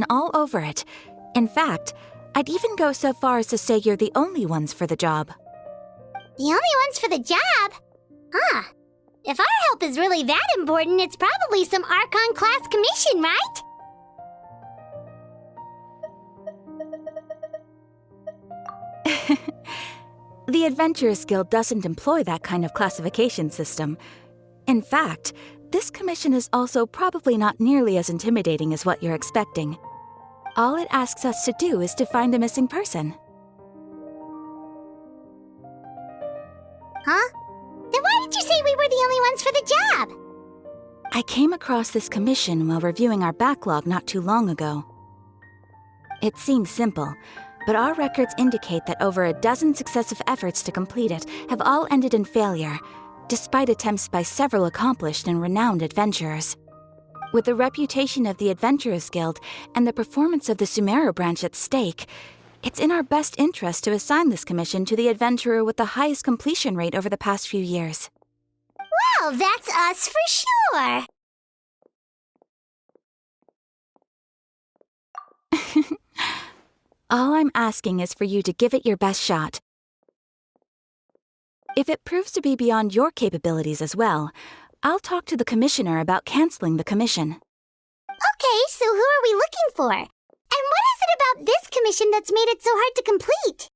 all over it. In fact, I'd even go so far as to say you're the only ones for the job. The only ones for the job? Huh. If our help is really that important, it's probably some Archon class commission, right? The Adventurers Guild doesn't employ that kind of classification system. In fact, this commission is also probably not nearly as intimidating as what you're expecting. All it asks us to do is to find a missing person. Huh? Then why did you say we were the only ones for the job? I came across this commission while reviewing our backlog not too long ago. It seems simple, but our records indicate that over a dozen successive efforts to complete it have all ended in failure, despite attempts by several accomplished and renowned adventurers. With the reputation of the Adventurers Guild and the performance of the Sumeru branch at stake, it's in our best interest to assign this commission to the adventurer with the highest completion rate over the past few years. Well, that's us for sure! All I'm asking is for you to give it your best shot. If it proves to be beyond your capabilities as well, I'll talk to the commissioner about canceling the commission. Okay, so who are we looking for? And what is it about this commission that's made it so hard to complete?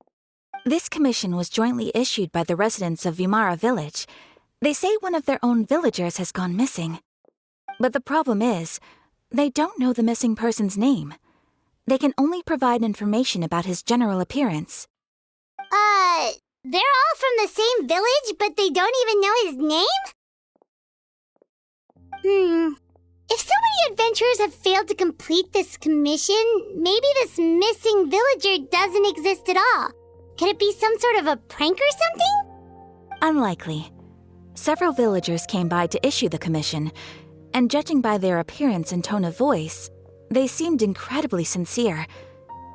This commission was jointly issued by the residents of Vimara Village. They say one of their own villagers has gone missing. But the problem is, they don't know the missing person's name. They can only provide information about his general appearance. They're all from the same village, but they don't even know his name? If so many adventurers have failed to complete this commission, maybe this missing villager doesn't exist at all. Could it be some sort of a prank or something? Unlikely. Several villagers came by to issue the commission, and judging by their appearance and tone of voice, they seemed incredibly sincere.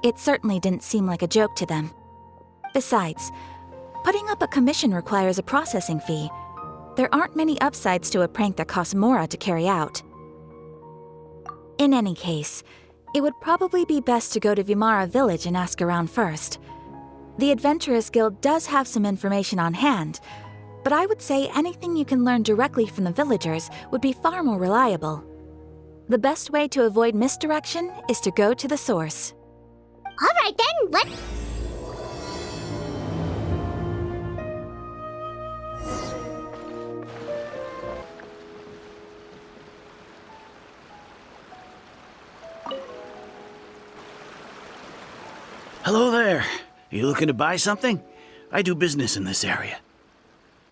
It certainly didn't seem like a joke to them. Besides, putting up a commission requires a processing fee. There aren't many upsides to a prank that costs Mora to carry out. In any case, it would probably be best to go to Vimara Village and ask around first. The Adventurers Guild does have some information on hand, but I would say anything you can learn directly from the villagers would be far more reliable. The best way to avoid misdirection is to go to the source. All right then, let's... Hello there. You looking to buy something? I do business in this area.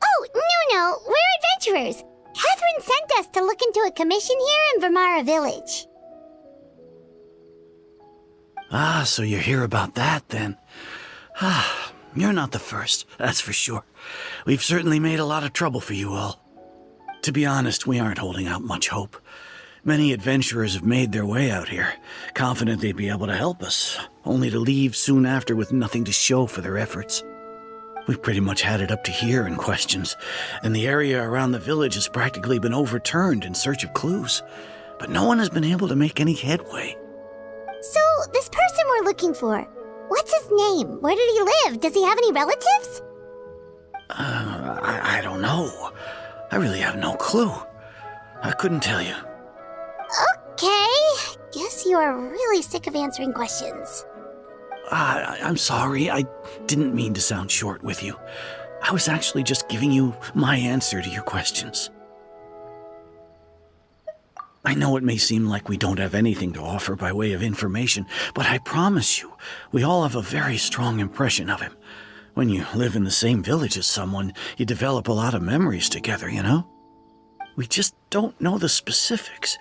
Oh, no, we're adventurers. Catherine sent us to look into a commission here in Vimara Village. Ah, so you're here about that, then. Ah, you're not the first, that's for sure. We've certainly made a lot of trouble for you all. To be honest, we aren't holding out much hope. Many adventurers have made their way out here, confident they'd be able to help us, only to leave soon after with nothing to show for their efforts. We've pretty much had it up to here in questions, and the area around the village has practically been overturned in search of clues, but no one has been able to make any headway. So, this person we're looking for, what's his name? Where did he live? Does he have any relatives? I don't know. I really have no clue. I couldn't tell you. Okay, guess you are really sick of answering questions. I'm sorry, I didn't mean to sound short with you. I was actually just giving you my answer to your questions. I know it may seem like we don't have anything to offer by way of information, but I promise you, we all have a very strong impression of him. When you live in the same village as someone, you develop a lot of memories together, you know? We just don't know the specifics.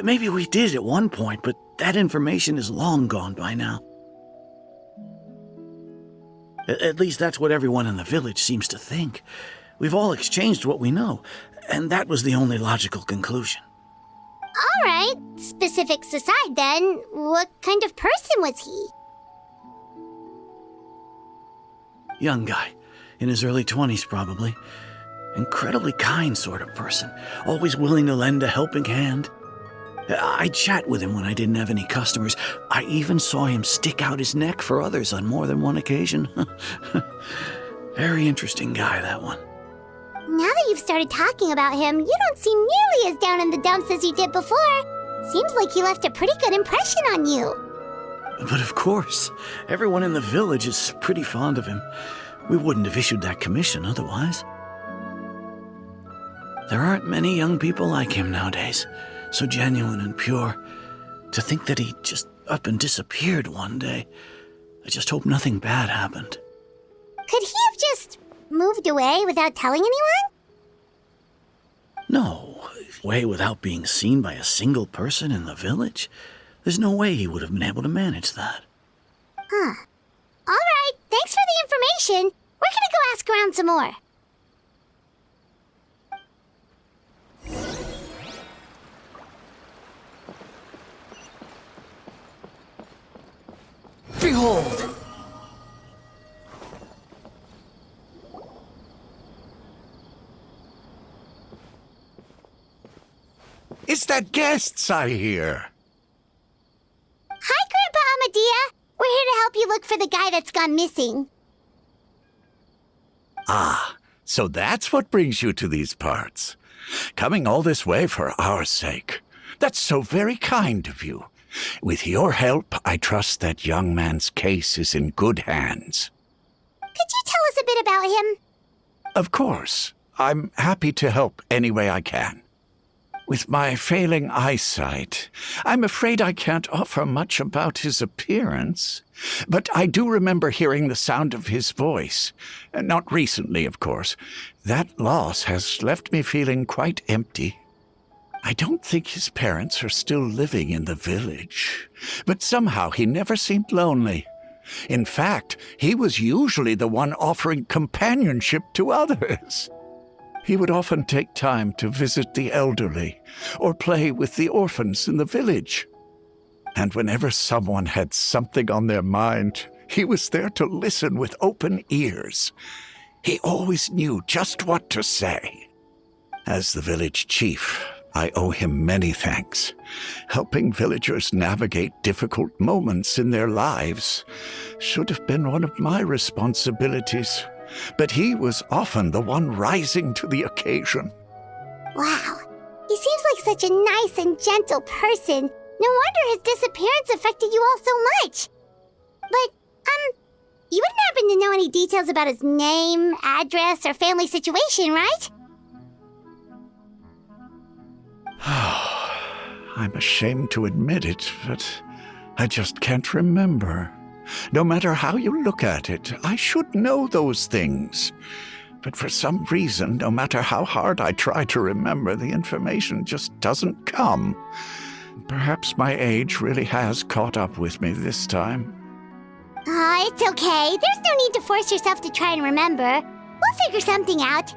Maybe we did at one point, but that information is long gone by now. At least that's what everyone in the village seems to think. We've all exchanged what we know, and that was the only logical conclusion. All right, specifics aside then, what kind of person was he? Young guy, in his early 20s probably. Incredibly kind sort of person, always willing to lend a helping hand. I'd chat with him when I didn't have any customers. I even saw him stick out his neck for others on more than one occasion. Very interesting guy, that one. Now that you've started talking about him, you don't seem nearly as down in the dumps as you did before. Seems like he left a pretty good impression on you. But of course, everyone in the village is pretty fond of him. We wouldn't have issued that commission otherwise. There aren't many young people like him nowadays, so genuine and pure. To think that he just up and disappeared one day. I just hope nothing bad happened. Could he have just moved away without telling anyone? No, away without being seen by a single person in the village. There's no way he would have been able to manage that. Huh. All right, thanks for the information. We're gonna go ask around some more. Behold! It's the guests I hear. Hi, Grandpa Amadea. We're here to help you look for the guy that's gone missing. Ah, so that's what brings you to these parts. Coming all this way for our sake. That's so very kind of you. With your help, I trust that young man's case is in good hands. Could you tell us a bit about him? Of course. I'm happy to help any way I can. With my failing eyesight, I'm afraid I can't offer much about his appearance. But I do remember hearing the sound of his voice. Not recently, of course. That loss has left me feeling quite empty. I don't think his parents are still living in the village. But somehow he never seemed lonely. In fact, he was usually the one offering companionship to others. He would often take time to visit the elderly or play with the orphans in the village. And whenever someone had something on their mind, he was there to listen with open ears. He always knew just what to say. As the village chief, I owe him many thanks. Helping villagers navigate difficult moments in their lives should have been one of my responsibilities. But he was often the one rising to the occasion. Wow. He seems like such a nice and gentle person. No wonder his disappearance affected you all so much. But, you wouldn't happen to know any details about his name, address, or family situation, right? I'm ashamed to admit it, but I just can't remember. No matter how you look at it, I should know those things. But for some reason, no matter how hard I try to remember, the information just doesn't come. Perhaps my age really has caught up with me this time. It's okay. There's no need to force yourself to try and remember. We'll figure something out.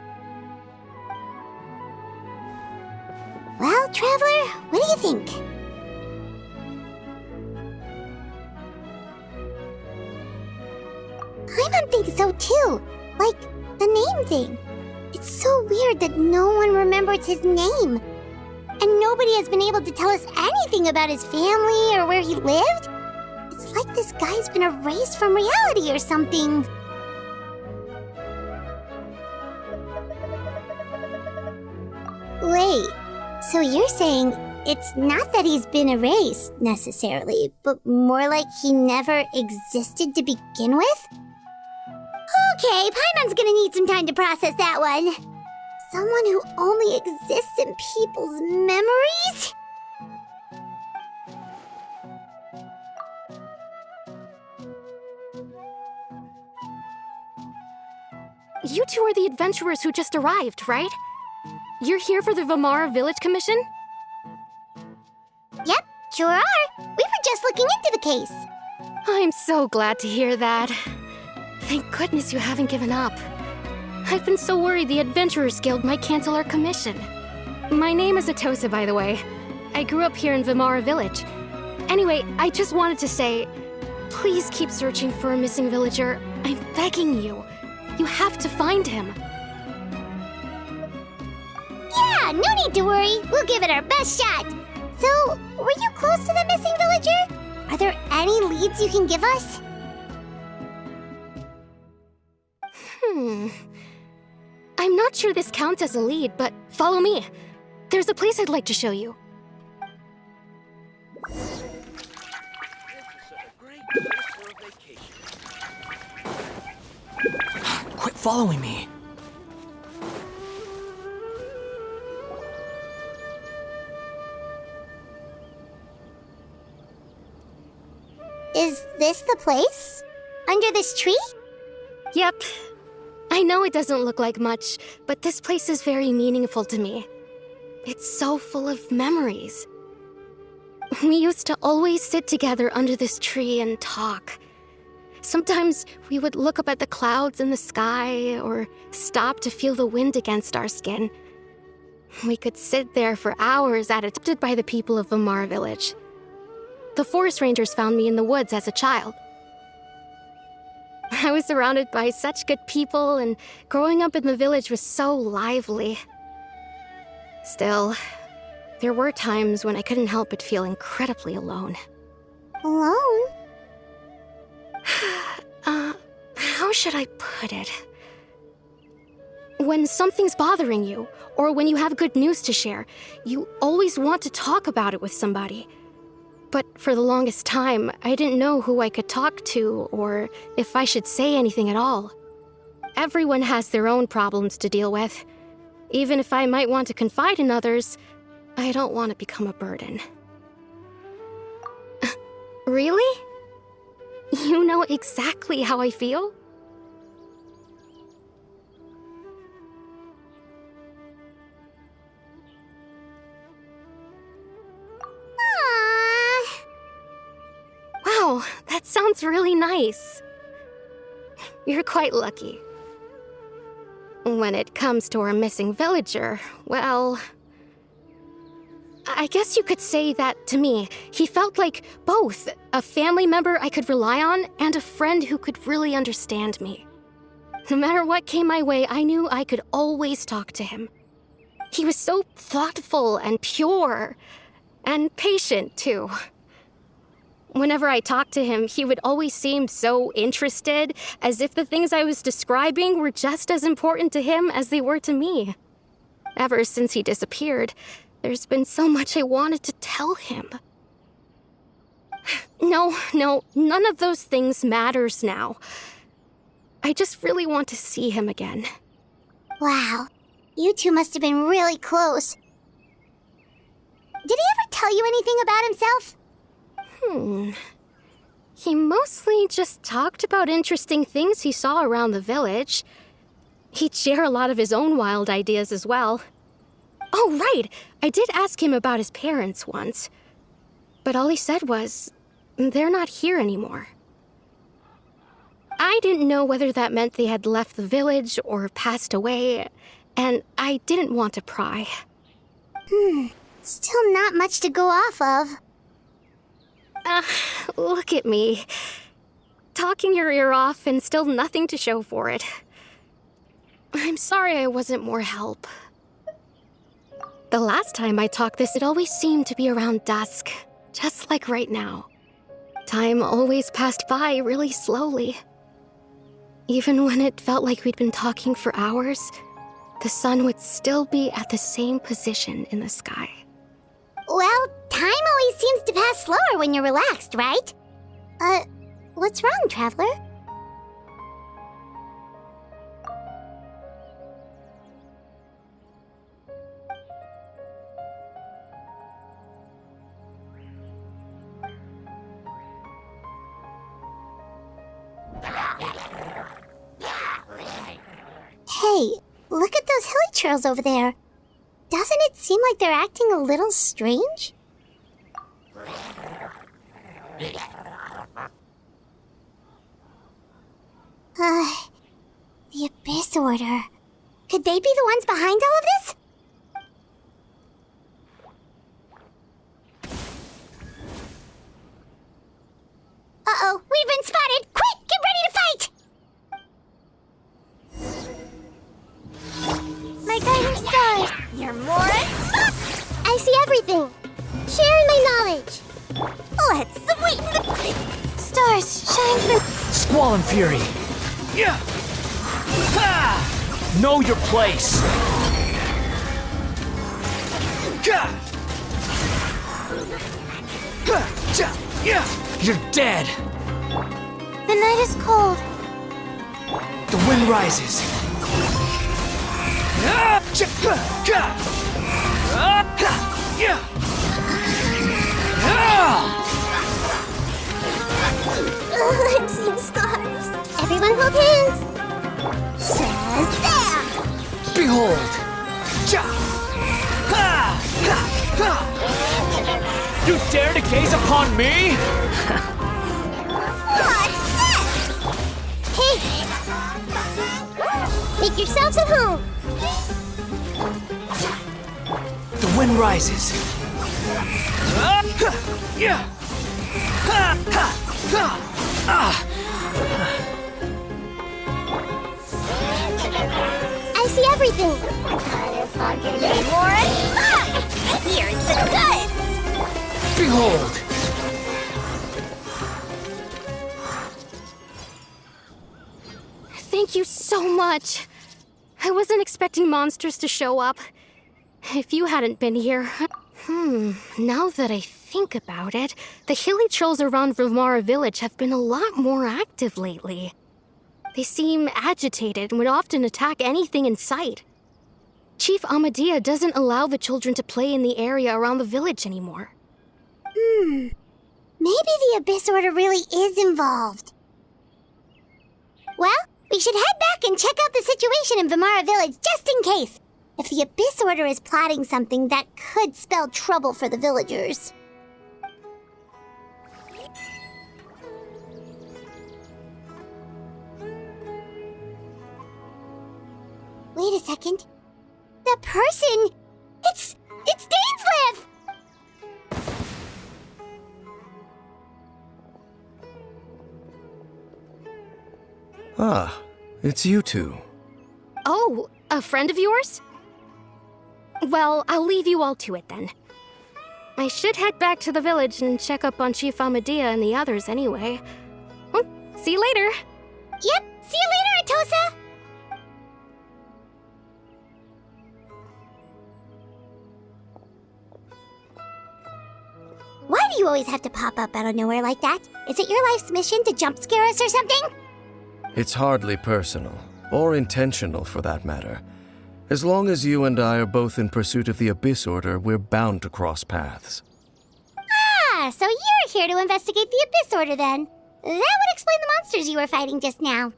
Well, Traveler, what do you think? Paimon thinks so too. Like, the name thing. It's so weird that no one remembers his name. And nobody has been able to tell us anything about his family or where he lived. It's like this guy's been erased from reality or something. Wait, so you're saying it's not that he's been erased, necessarily, but more like he never existed to begin with? Okay, Paimon's gonna need some time to process that one. Someone who only exists in people's memories? You two are the adventurers who just arrived, right? You're here for the Vamara Village Commission? Yep, sure are. We were just looking into the case. I'm so glad to hear that. Thank goodness you haven't given up. I've been so worried the Adventurers Guild might cancel our commission. My name is Atosa, by the way. I grew up here in Vamara Village. Anyway, I just wanted to say, please keep searching for a missing villager. I'm begging you. You have to find him. Yeah, no need to worry. We'll give it our best shot. So, were you close to the missing villager? Are there any leads you can give us? I'm not sure this counts as a lead, but follow me. There's a place I'd like to show you. Quit following me. Is this the place? Under this tree? Yep. I know it doesn't look like much, but this place is very meaningful to me. It's so full of memories. We used to always sit together under this tree and talk. Sometimes we would look up at the clouds in the sky or stop to feel the wind against our skin. We could sit there for hours at a time by the people of Vamar village. The forest rangers found me in the woods as a child. I was surrounded by such good people, and growing up in the village was so lively. Still, there were times when I couldn't help but feel incredibly alone. Alone? How should I put it? When something's bothering you, or when you have good news to share, you always want to talk about it with somebody. But for the longest time, I didn't know who I could talk to, or if I should say anything at all. Everyone has their own problems to deal with. Even if I might want to confide in others, I don't want to become a burden. Really? You know exactly how I feel? Wow, that sounds really nice. You're quite lucky. When it comes to our missing villager, well, I guess you could say that to me. He felt like both a family member I could rely on and a friend who could really understand me. No matter what came my way, I knew I could always talk to him. He was so thoughtful and pure, and patient, too. Whenever I talked to him, he would always seem so interested, as if the things I was describing were just as important to him as they were to me. Ever since he disappeared, there's been so much I wanted to tell him. No, none of those things matters now. I just really want to see him again. Wow, you two must have been really close. Did he ever tell you anything about himself? He mostly just talked about interesting things he saw around the village. He'd share a lot of his own wild ideas as well. Oh, right! I did ask him about his parents once. But all he said was, they're not here anymore. I didn't know whether that meant they had left the village or passed away, and I didn't want to pry. Still not much to go off of. Look at me. Talking your ear off and still nothing to show for it. I'm sorry I wasn't more help. The last time I talked this, it always seemed to be around dusk, just like right now. Time always passed by really slowly. Even when it felt like we'd been talking for hours, the sun would still be at the same position in the sky. Well, time always seems to pass slower when you're relaxed, right? What's wrong, Traveler? Hey, look at those hilly trails over there. Doesn't it seem like they're acting a little strange? The Abyss Order. Could they be the ones behind all of this? Uh-oh, we've been spotted! Quick, get ready to fight! My guiding stars, you're more I see everything. Cheers! Let's sweeten the stars shine through. Squall and Fury! Yeah! Know your place! You're dead! The night is cold. The wind rises. I'm seeing stars. Everyone hold hands. Shazam! Behold! You dare to gaze upon me? What's this? Hey! Make yourselves at home. The wind rises. I see everything. Here's the goods. Behold! Thank you so much. I wasn't expecting monsters to show up. If you hadn't been here... Now that I think about it, the hilly trolls around Vimara village have been a lot more active lately. They seem agitated and would often attack anything in sight. Chief Amadea doesn't allow the children to play in the area around the village anymore. Maybe the Abyss Order really is involved. Well, we should head back and check out the situation in Vimara village just in case. If the Abyss Order is plotting something that could spell trouble for the villagers. Wait a second. That person... It's Dainsleif! Ah, it's you two. Oh, a friend of yours? Well, I'll leave you all to it then. I should head back to the village and check up on Chief Amadea and the others anyway. Well, see you later. Yep, see you later, Atosa! Why do you always have to pop up out of nowhere like that? Is it your life's mission to jump scare us or something? It's hardly personal, or intentional for that matter. As long as you and I are both in pursuit of the Abyss Order, we're bound to cross paths. Ah, so you're here to investigate the Abyss Order then. That would explain the monsters you were fighting just now.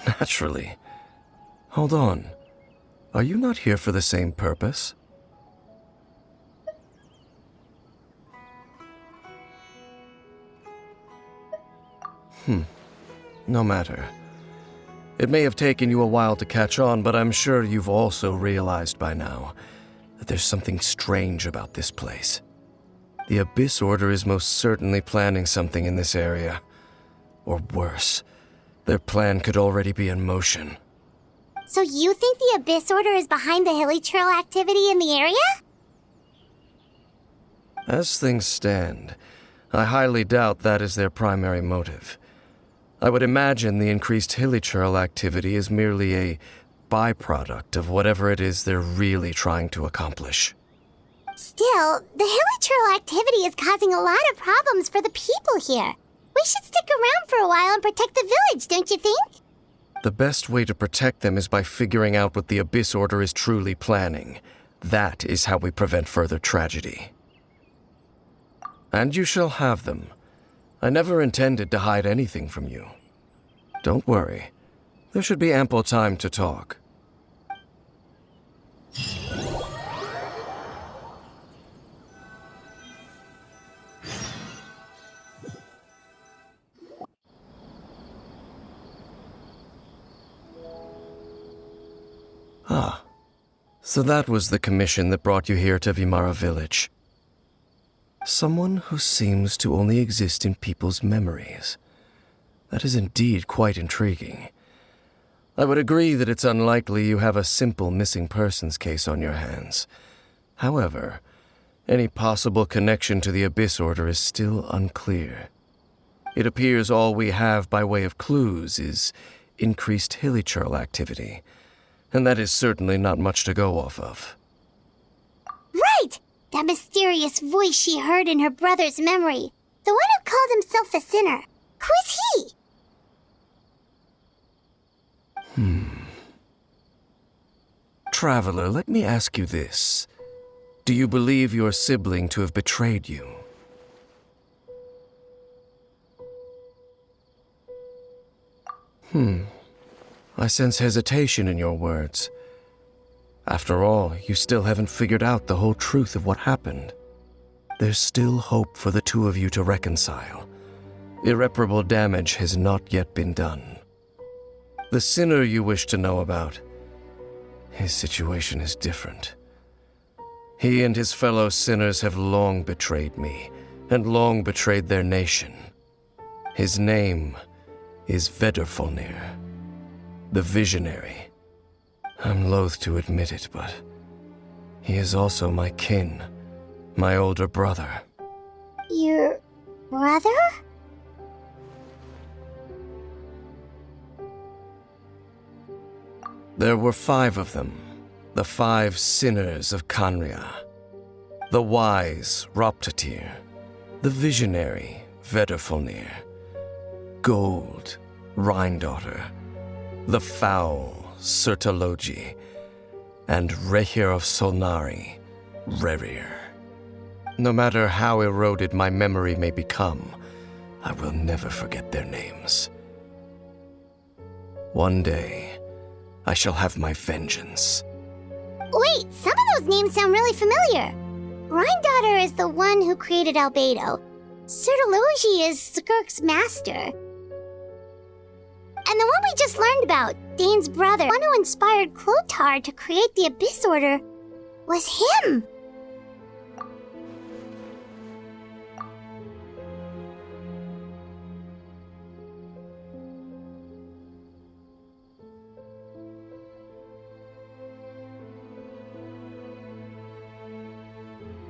Naturally. Hold on. Are you not here for the same purpose? No matter. It may have taken you a while to catch on, but I'm sure you've also realized by now that there's something strange about this place. The Abyss Order is most certainly planning something in this area. Or worse, their plan could already be in motion. So you think the Abyss Order is behind the hilly trail activity in the area? As things stand, I highly doubt that is their primary motive. I would imagine the increased hilly trail activity is merely a byproduct of whatever it is they're really trying to accomplish. Still, the hilly trail activity is causing a lot of problems for the people here. We should stick around for a while and protect the village, don't you think? The best way to protect them is by figuring out what the Abyss Order is truly planning. That is how we prevent further tragedy. And you shall have them. I never intended to hide anything from you. Don't worry. There should be ample time to talk. Ah, so that was the commission that brought you here to Vimara village. Someone who seems to only exist in people's memories. That is indeed quite intriguing. I would agree that it's unlikely you have a simple missing persons case on your hands. However, Any possible connection to the Abyss Order is still unclear. It appears all we have by way of clues is increased hilichurl activity, and that is certainly not much to go off of. Right! That mysterious voice she heard in her brother's memory. The one who called himself a sinner. Who is he? Traveler, let me ask you this. Do you believe your sibling to have betrayed you? I sense hesitation in your words. After all, you still haven't figured out the whole truth of what happened. There's still hope for the two of you to reconcile. Irreparable damage has not yet been done. The sinner you wish to know about, his situation is different. He and his fellow sinners have long betrayed me, and long betrayed their nation. His name is Vedrfolnir, the Visionary. I'm loath to admit it, but he is also my kin, my older brother. Your brother? There were 5 of them, the 5 sinners of Khaenri'ah. The wise, Roptatyr. The visionary, Vedrfolnir. Gold, Rhine-daughter. The foul, Sertologi. And Rehir of Solnari, Rerir. No matter how eroded my memory may become, I will never forget their names. One day, I shall have my vengeance. Wait, some of those names sound really familiar. Rhine-daughter is the one who created Albedo. Sertologi is Skirk's master. And the one we just learned about, Dane's brother, the one who inspired Clothar to create the Abyss Order, was him.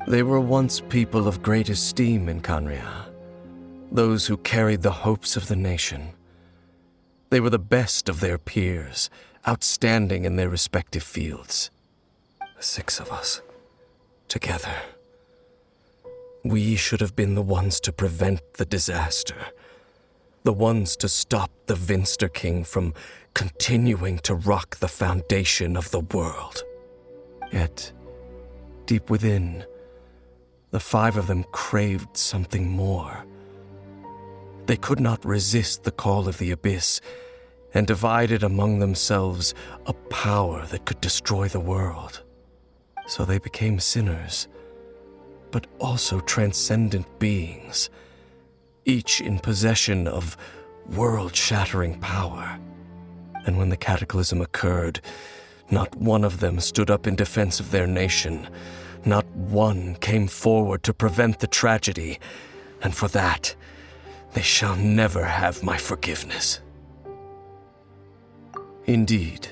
They were once people of great esteem in Khaenri'ah, those who carried the hopes of the nation. They were the best of their peers, outstanding in their respective fields. The 6 of us, together. We should have been the ones to prevent the disaster, the ones to stop the Vinster King from continuing to rock the foundation of the world. Yet, deep within, the 5 of them craved something more. They could not resist the call of the Abyss, and divided among themselves a power that could destroy the world. So they became sinners, but also transcendent beings, each in possession of world-shattering power. And when the cataclysm occurred, not one of them stood up in defense of their nation. Not one came forward to prevent the tragedy, and for that, they shall never have my forgiveness. Indeed,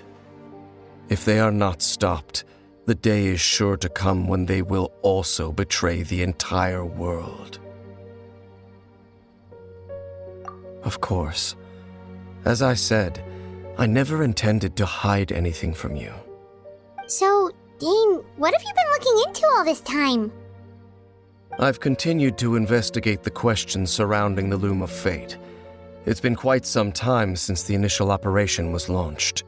if they are not stopped, the day is sure to come when they will also betray the entire world. Of course, as I said, I never intended to hide anything from you. So, Dane, what have you been looking into all this time? I've continued to investigate the questions surrounding the Loom of Fate. It's been quite some time since the initial operation was launched.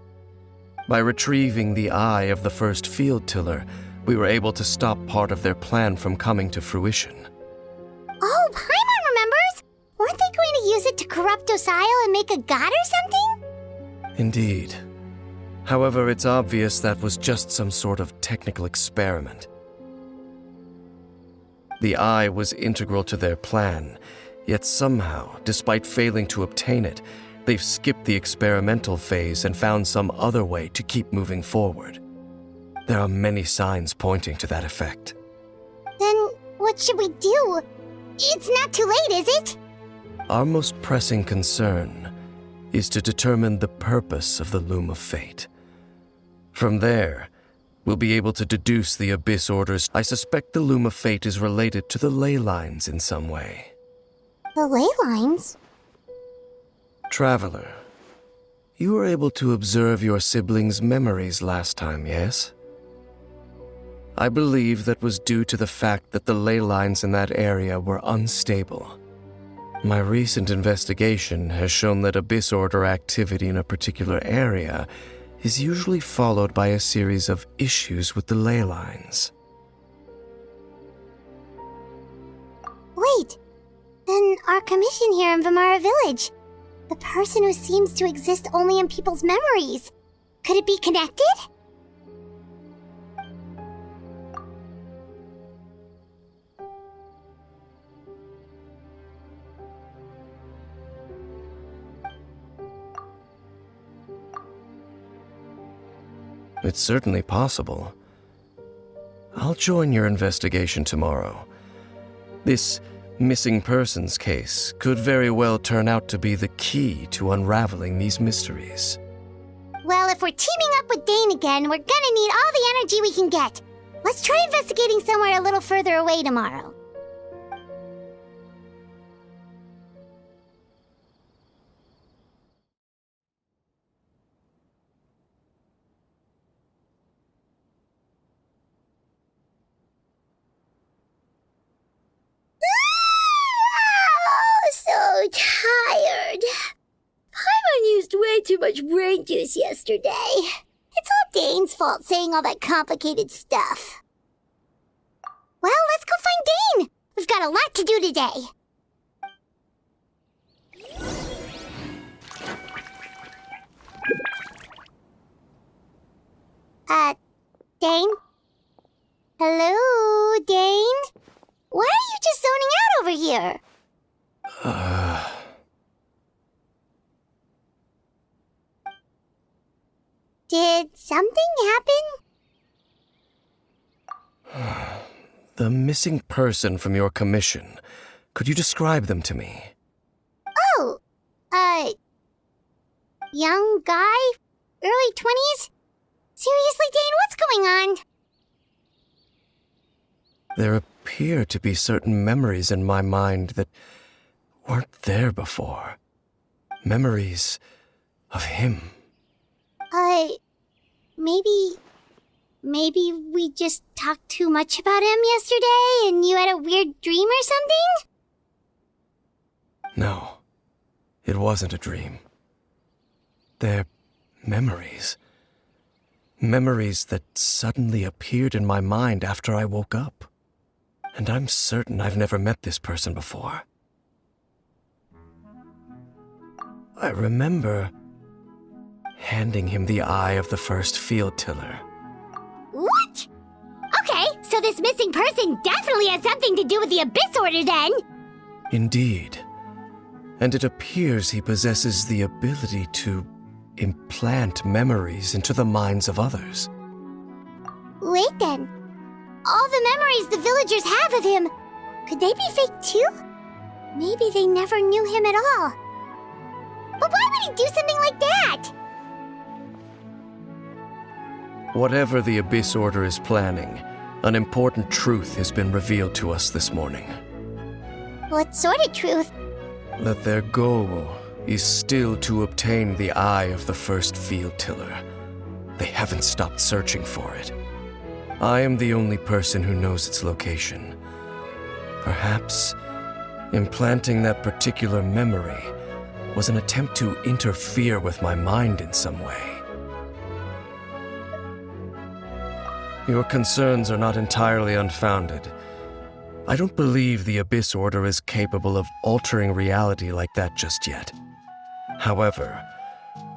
By retrieving the eye of the first field tiller, we were able to stop part of their plan from coming to fruition. Oh, Paimon remembers! Weren't they going to use it to corrupt Osile and make a god or something? Indeed. However, it's obvious that was just some sort of technical experiment. The eye was integral to their plan, yet somehow, despite failing to obtain it, they've skipped the experimental phase and found some other way to keep moving forward. There are many signs pointing to that effect. Then, what should we do? It's not too late, is it? Our most pressing concern is to determine the purpose of the Loom of Fate. From there, we'll be able to deduce the Abyss Orders. I suspect the Loom of Fate is related to the ley lines in some way. The ley lines? Traveler, you were able to observe your siblings' memories last time, yes? I believe that was due to the fact that the ley lines in that area were unstable. My recent investigation has shown that Abyss Order activity in a particular area is usually followed by a series of issues with the ley lines. Wait, then our commission here in Vimara Village, the person who seems to exist only in people's memories, could it be connected? It's certainly possible. I'll join your investigation tomorrow. This missing persons case could very well turn out to be the key to unraveling these mysteries. Well, if we're teaming up with Dane again, we're gonna need all the energy we can get. Let's try investigating somewhere a little further away tomorrow. So tired. Paimon used way too much brain juice yesterday. It's all Dane's fault saying all that complicated stuff. Well, let's go find Dane. We've got a lot to do today. Dane? Hello, Dane? Why are you just zoning out over here? Did something happen? The missing person from your commission. Could you describe them to me? Oh, young guy? Early 20s? Seriously, Dane, what's going on? There appear to be certain memories in my mind that weren't there before. Memories of him. Maybe we just talked too much about him yesterday and you had a weird dream or something? No, it wasn't a dream. They're memories. Memories that suddenly appeared in my mind after I woke up. And I'm certain I've never met this person before. I remember handing him the eye of the first field tiller. What? Okay, so this missing person definitely has something to do with the Abyss Order then. Indeed. And it appears he possesses the ability to implant memories into the minds of others. Wait then. All the memories the villagers have of him, could they be fake too? Maybe they never knew him at all. But why would he do something like that? Whatever the Abyss Order is planning, an important truth has been revealed to us this morning. What sort of truth? That their goal is still to obtain the eye of the first field tiller. They haven't stopped searching for it. I am the only person who knows its location. Perhaps implanting that particular memory was an attempt to interfere with my mind in some way. Your concerns are not entirely unfounded. I don't believe the Abyss Order is capable of altering reality like that just yet. However,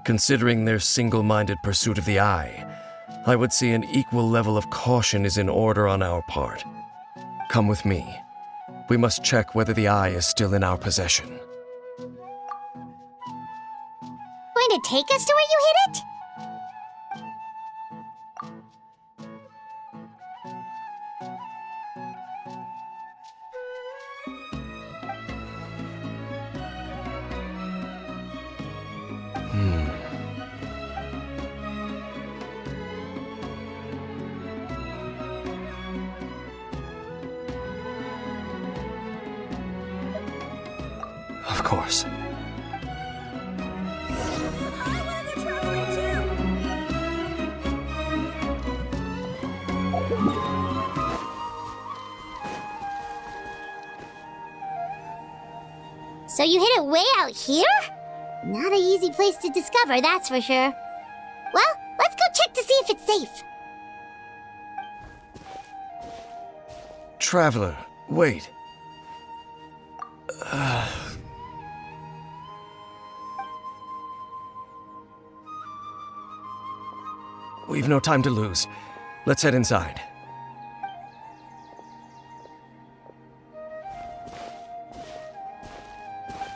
considering their single-minded pursuit of the eye, I would say an equal level of caution is in order on our part. Come with me. We must check whether the eye is still in our possession. Going to take us to where you hid it? course. So you hid it way out here? Not an easy place to discover, that's for sure. Well, let's go check to see if it's safe. Traveler, wait. We've no time to lose. Let's head inside.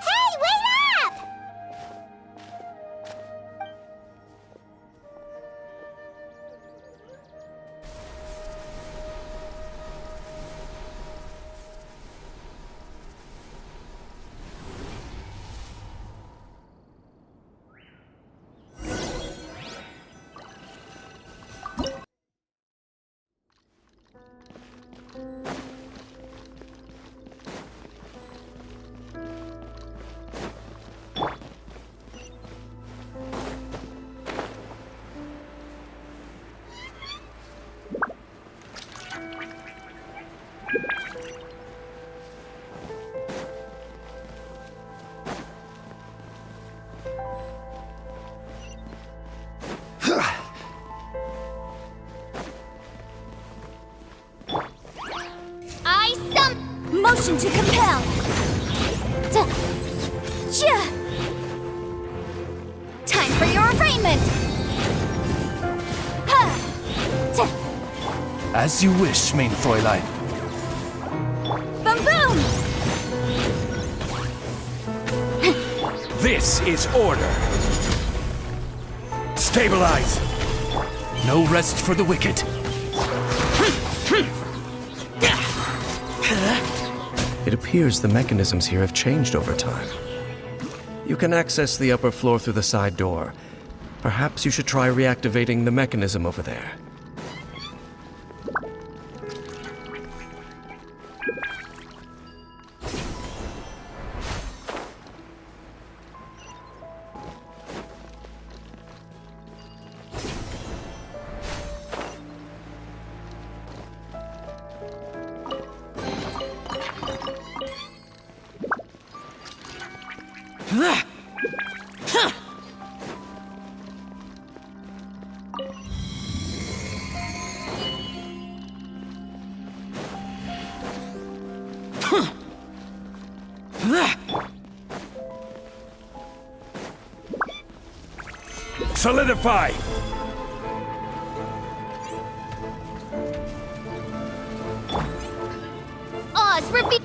Hey, wait up! Motion to compel. Time for your arraignment. As you wish, mein Fräulein. Boom boom. This is order. Stabilize. No rest for the wicked. It appears the mechanisms here have changed over time. You can access the upper floor through the side door. Perhaps you should try reactivating the mechanism over there. Solidify! Oz, repeat.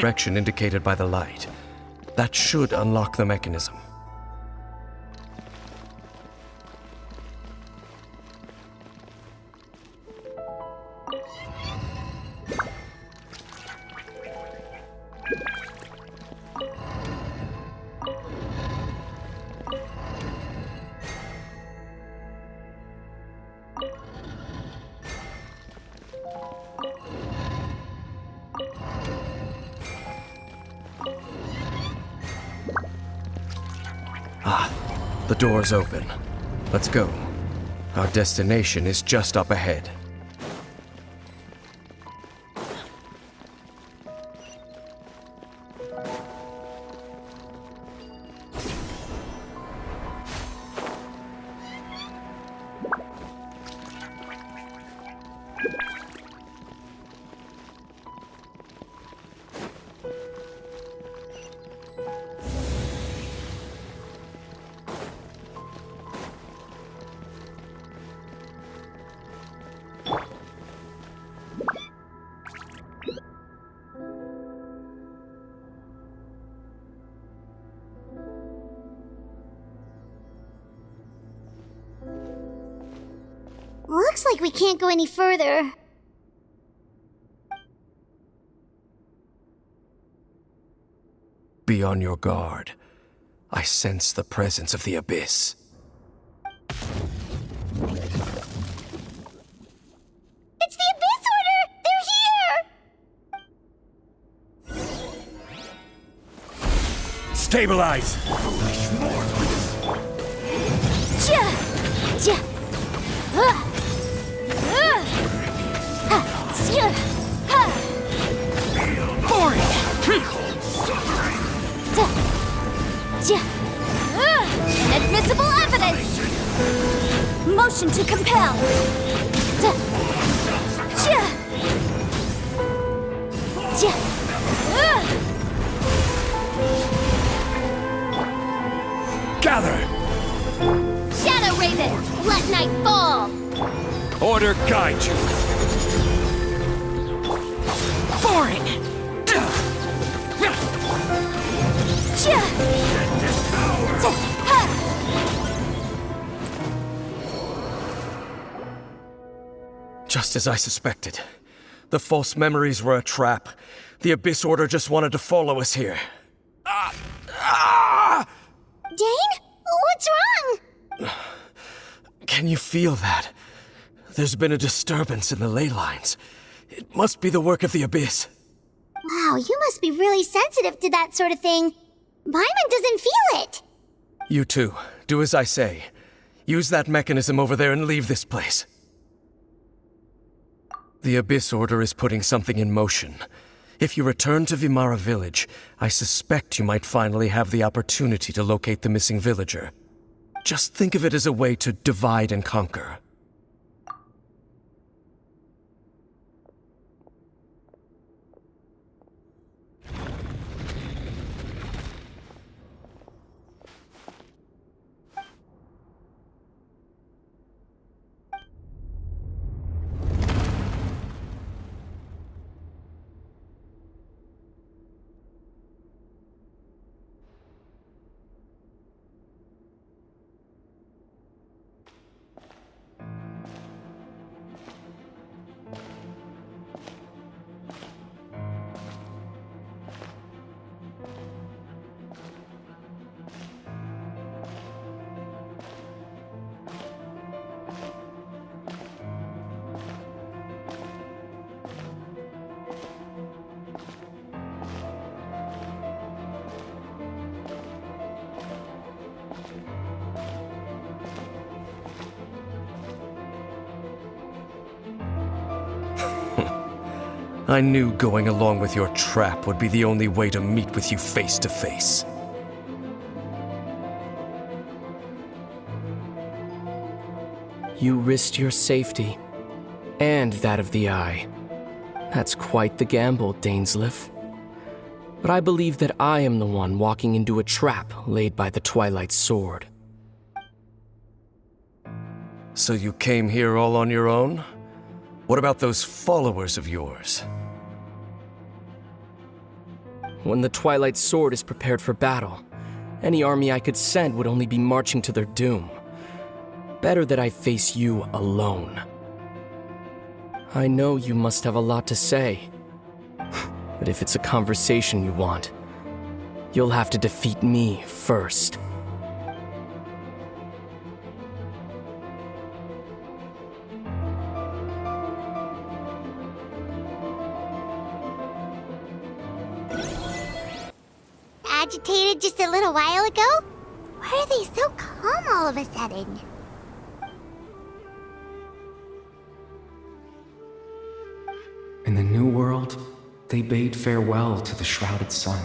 Direction indicated by the light. That should unlock the mechanism. The door's open. Let's go. Our destination is just up ahead. Looks like we can't go any further. Be on your guard. I sense the presence of the Abyss. It's the Abyss Order! They're here! Stabilize! Inadmissible evidence! Motion to compel! Gather! Shadow Raven, let night fall! Order guide you! Foreign! Just as I suspected. The false memories were a trap. The Abyss Order just wanted to follow us here. Dane? What's wrong? Can you feel that? There's been a disturbance in the ley lines. It must be the work of the Abyss. Wow, you must be really sensitive to that sort of thing. Paimon doesn't feel it. You too. Do as I say. Use that mechanism over there and leave this place. The Abyss Order is putting something in motion. If you return to Vimara Village, I suspect you might finally have the opportunity to locate the missing villager. Just think of it as a way to divide and conquer. I knew going along with your trap would be the only way to meet with you face to face. You risked your safety, and that of the Eye. That's quite the gamble, Dainsleif. But I believe that I am the one walking into a trap laid by the Twilight Sword. So you came here all on your own? What about those followers of yours? When the Twilight Sword is prepared for battle, any army I could send would only be marching to their doom. Better that I face you alone. I know you must have a lot to say. But if it's a conversation you want, you'll have to defeat me first. Agitated just a little while ago? Why are they so calm all of a sudden? In the New World, they bade farewell to the shrouded sun.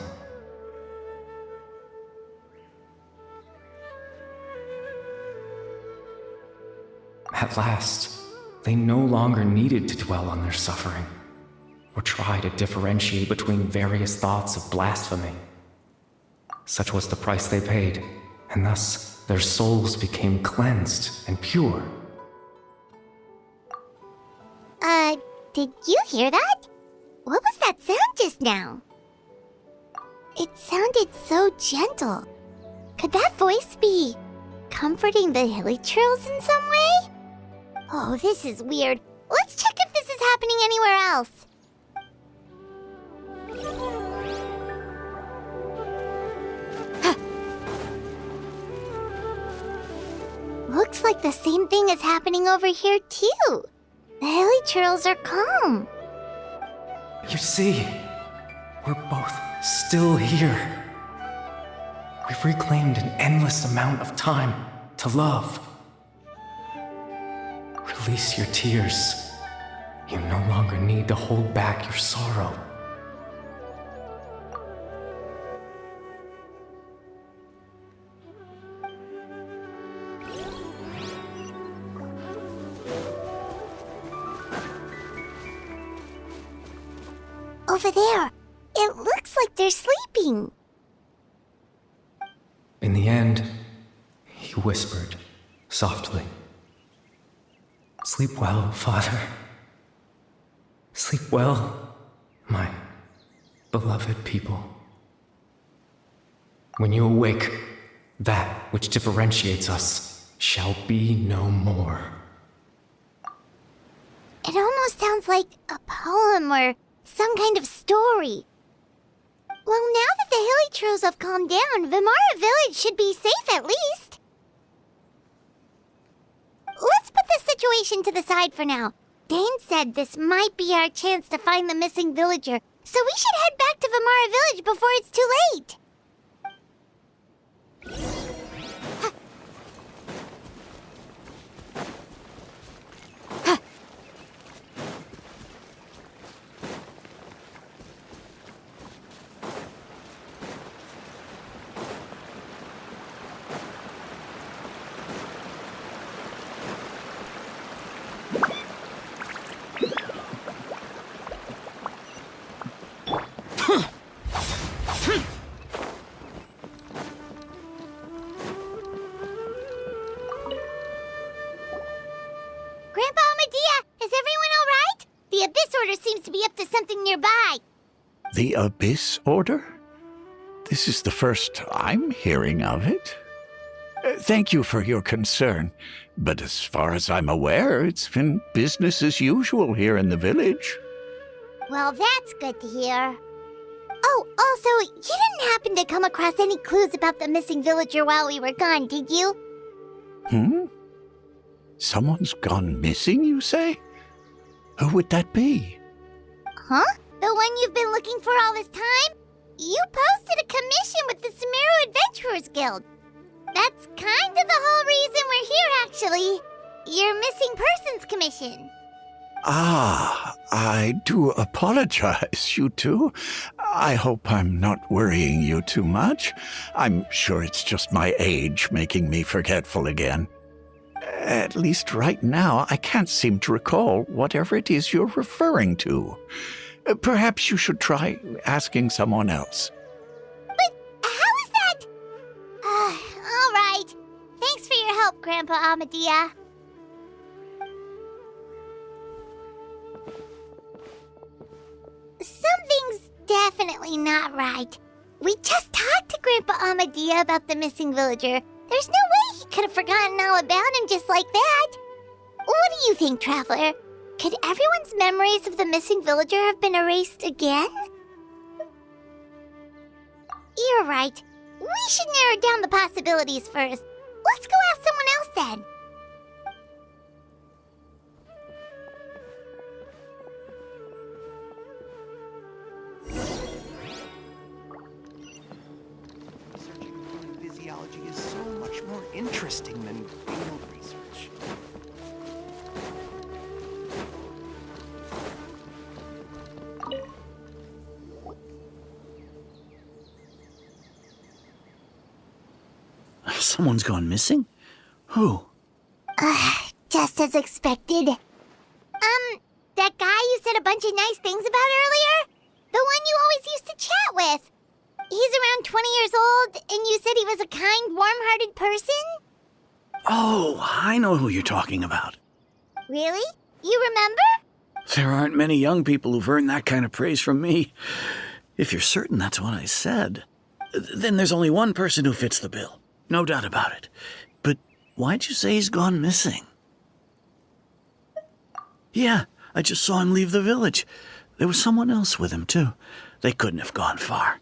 At last, they no longer needed to dwell on their suffering, or try to differentiate between various thoughts of blasphemy. Such was the price they paid, and thus their souls became cleansed and pure. Did you hear that? What was that sound just now? It sounded so gentle. Could that voice be comforting the villagers in some way? Oh, this is weird. Let's check if this is happening anywhere else. Looks like the same thing is happening over here, too. The hilly churls are calm. You see, we're both still here. We've reclaimed an endless amount of time to love. Release your tears. You no longer need to hold back your sorrow. Over there. It looks like they're sleeping. In the end, he whispered softly. Sleep well, Father. Sleep well, my beloved people. When you awake, that which differentiates us shall be no more. It almost sounds like a poem or some kind of story. Well, now that the hilly churls have calmed down, Vimara Village should be safe at least. Let's put this situation to the side for now. Dane said this might be our chance to find the missing villager, so we should head back to Vimara Village before it's too late. Seems to be up to something nearby. The Abyss Order? This is the first I'm hearing of it. Thank you for your concern, but as far as I'm aware, it's been business as usual here in the village. Well, that's good to hear. Oh, also, you didn't happen to come across any clues about the missing villager while we were gone, did you? Someone's gone missing, you say? Who would that be? Huh? The one you've been looking for all this time? You posted a commission with the Sumeru Adventurers Guild. That's kind of the whole reason we're here, actually. Your missing persons commission. Ah, I do apologize, you two. I hope I'm not worrying you too much. I'm sure it's just my age making me forgetful again. At least right now, I can't seem to recall whatever it is you're referring to. Perhaps you should try asking someone else. But how is that? All right. Thanks for your help, Grandpa Amadia. Something's definitely not right. We just talked to Grandpa Amadia about the missing villager. There's no way he could have forgotten all about him just like that. What do you think, Traveler? Could everyone's memories of the missing villager have been erased again? You're right. We should narrow down the possibilities first. Let's go ask someone else then. Physiology is so much more interesting than field research. Someone's gone missing? Who? Just as expected. That guy you said a bunch of nice things about earlier? The one you always used to chat with. He's around 20 years old, and you said he was a kind, warm-hearted person? Oh, I know who you're talking about. Really? You remember? There aren't many young people who've earned that kind of praise from me. If you're certain that's what I said, then there's only one person who fits the bill. No doubt about it. But why'd you say he's gone missing? Yeah, I just saw him leave the village. There was someone else with him, too. They couldn't have gone far.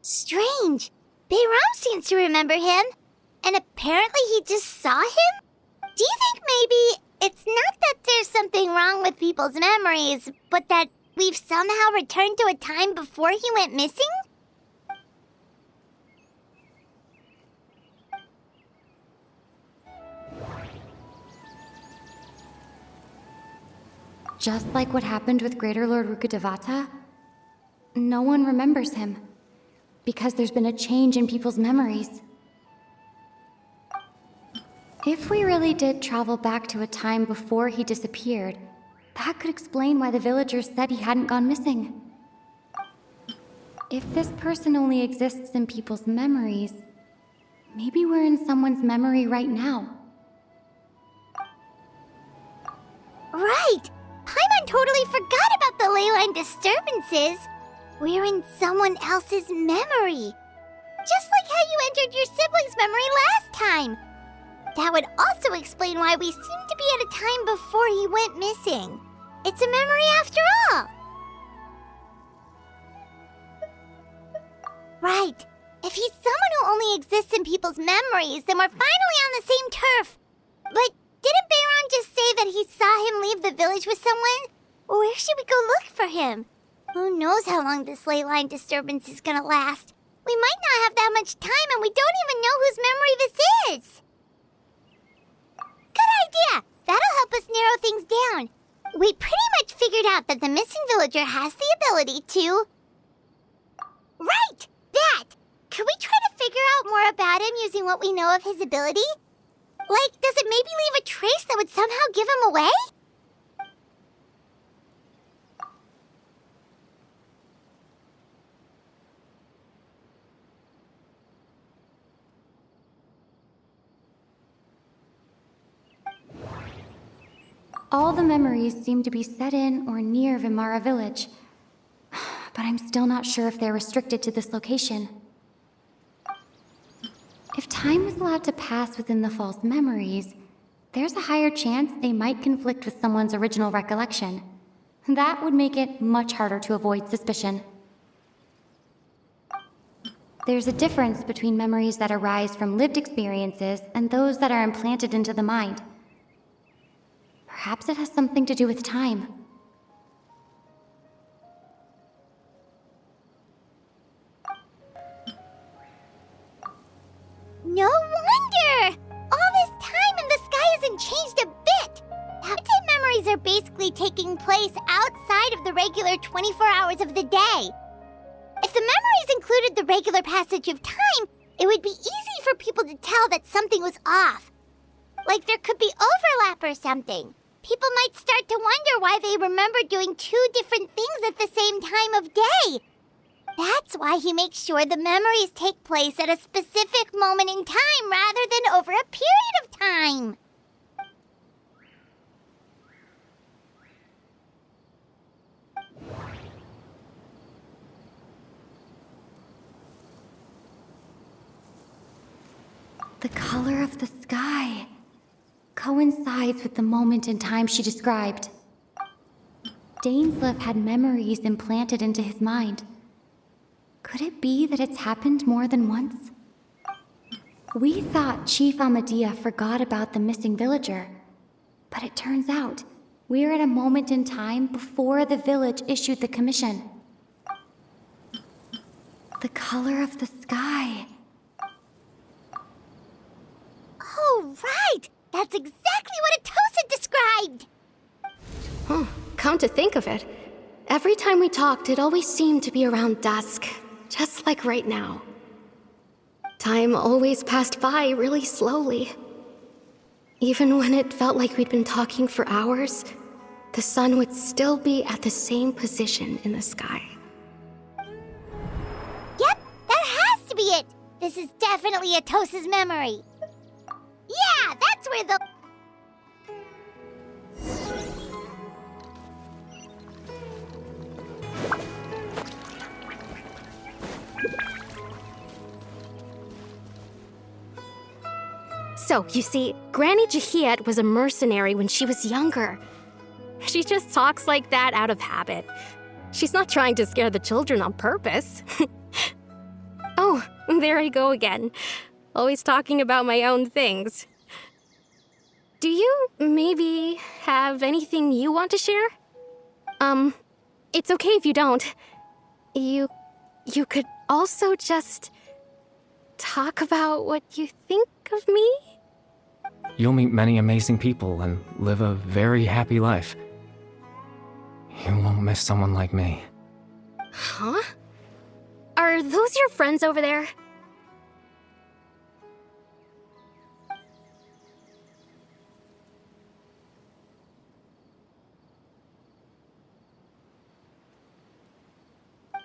Strange. Bayram seems to remember him. And apparently he just saw him? Do you think maybe it's not that there's something wrong with people's memories, but that we've somehow returned to a time before he went missing? Just like what happened with Greater Lord Rukkhadevata, no one remembers him, because there's been a change in people's memories. If we really did travel back to a time before he disappeared, that could explain why the villagers said he hadn't gone missing. If this person only exists in people's memories, maybe we're in someone's memory right now. Right! Paimon totally forgot about the leyline disturbances. We're in someone else's memory. Just like how you entered your sibling's memory last time. That would also explain why we seem to be at a time before he went missing. It's a memory after all. Right. If he's someone who only exists in people's memories, then we're finally on the same turf. But didn't Bayron just say that he saw him leave the village with someone? Where should we go look for him? Who knows how long this ley line disturbance is gonna last? We might not have that much time, and we don't even know whose memory this is. Good idea! That'll help us narrow things down. We pretty much figured out that the missing villager has the ability to... Right! That! Could we try to figure out more about him using what we know of his ability? Like, does it maybe leave a trace that would somehow give him away? All the memories seem to be set in or near Vimara village, but I'm still not sure if they're restricted to this location. If time was allowed to pass within the false memories, there's a higher chance they might conflict with someone's original recollection. That would make it much harder to avoid suspicion. There's a difference between memories that arise from lived experiences and those that are implanted into the mind. Perhaps it has something to do with time. No wonder! All this time and the sky hasn't changed a bit! Habitat memories are basically taking place outside of the regular 24 hours of the day. If the memories included the regular passage of time, it would be easy for people to tell that something was off. Like there could be overlap or something. People might start to wonder why they remember doing two different things at the same time of day. That's why he makes sure the memories take place at a specific moment in time rather than over a period of time. The color of the sky coincides with the moment in time she described. Dainsleif had memories implanted into his mind. Could it be that it's happened more than once? We thought Chief Amadea forgot about the missing villager, but it turns out we're at a moment in time before the village issued the commission. The color of the sky. Oh, right! That's exactly what Atosa described! Come to think of it, every time we talked, it always seemed to be around dusk, just like right now. Time always passed by really slowly. Even when it felt like we'd been talking for hours, the sun would still be at the same position in the sky. Yep, that has to be it! This is definitely Atosa's memory. Yeah, that's where the... So, you see, Granny Jahiet was a mercenary when she was younger. She just talks like that out of habit. She's not trying to scare the children on purpose. Oh, there I go again. Always talking about my own things. Do you maybe have anything you want to share? It's okay if you don't. You could also just talk about what you think of me? You'll meet many amazing people and live a very happy life. You won't miss someone like me. Huh? Are those your friends over there?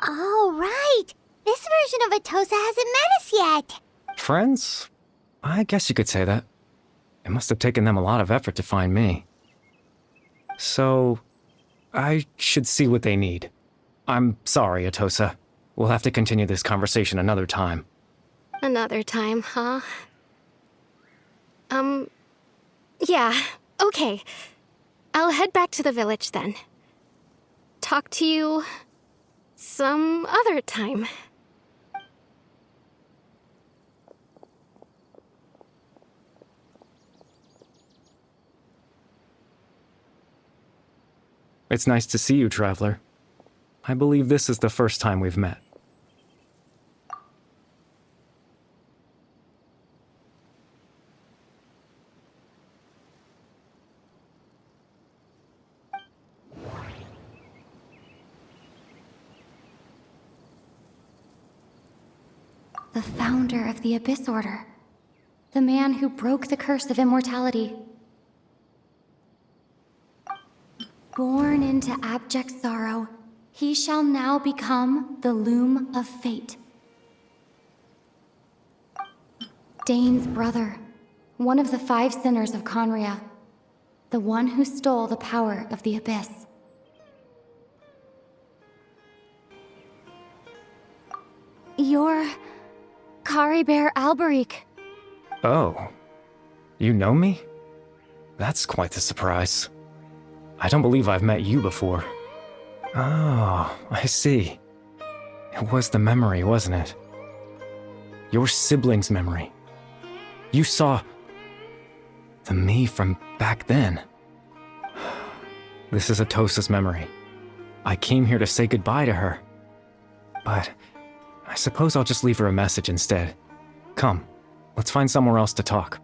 Oh, right. This version of Atosa hasn't met us yet. Friends? I guess you could say that. It must have taken them a lot of effort to find me. So, I should see what they need. I'm sorry, Atosa. We'll have to continue this conversation another time. Another time, huh? Yeah, okay. I'll head back to the village then. Talk to you some other time. It's nice to see you, Traveler. I believe this is the first time we've met. The founder of the Abyss Order. The man who broke the curse of immortality. Born into abject sorrow, he shall now become the Loom of Fate. Dane's brother, one of the 5 sinners of Conria, the one who stole the power of the Abyss. You're Caribert Alberic. Oh. You know me? That's quite the surprise. I don't believe I've met you before. Oh, I see. It was the memory, wasn't it? Your sibling's memory. You saw the me from back then. This is Atosa's memory. I came here to say goodbye to her. But I suppose I'll just leave her a message instead. Come, let's find somewhere else to talk.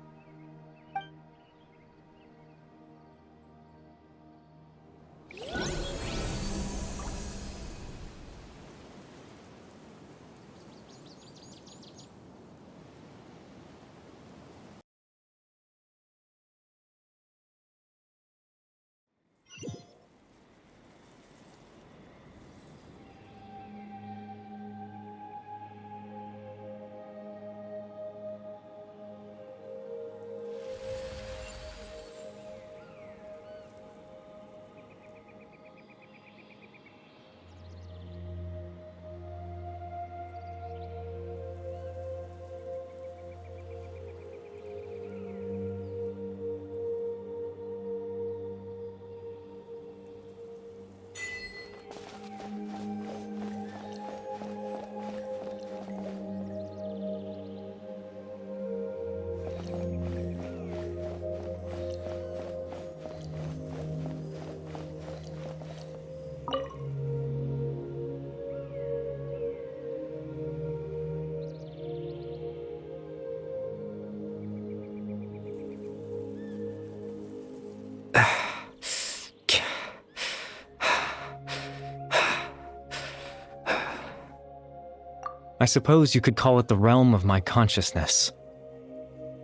I suppose you could call it the realm of my consciousness.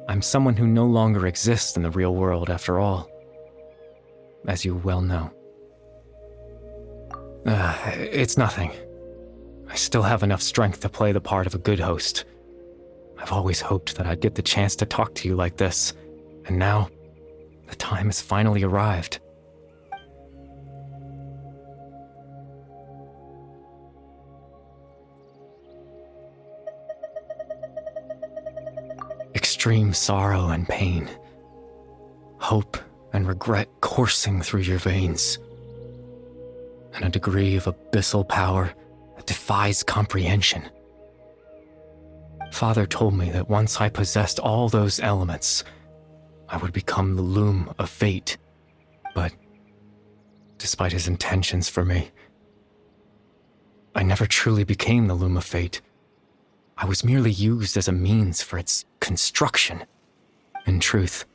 I'm someone who no longer exists in the real world, after all, as you well know. It's nothing. I still have enough strength to play the part of a good host. I've always hoped that I'd get the chance to talk to you like this, and now, the time has finally arrived. extreme sorrow and pain. Hope and regret coursing through your veins. And a degree of abyssal power that defies comprehension. Father told me that once I possessed all those elements, I would become the loom of fate. But despite his intentions for me, I never truly became the loom of fate. I was merely used as a means for its construction. In truth,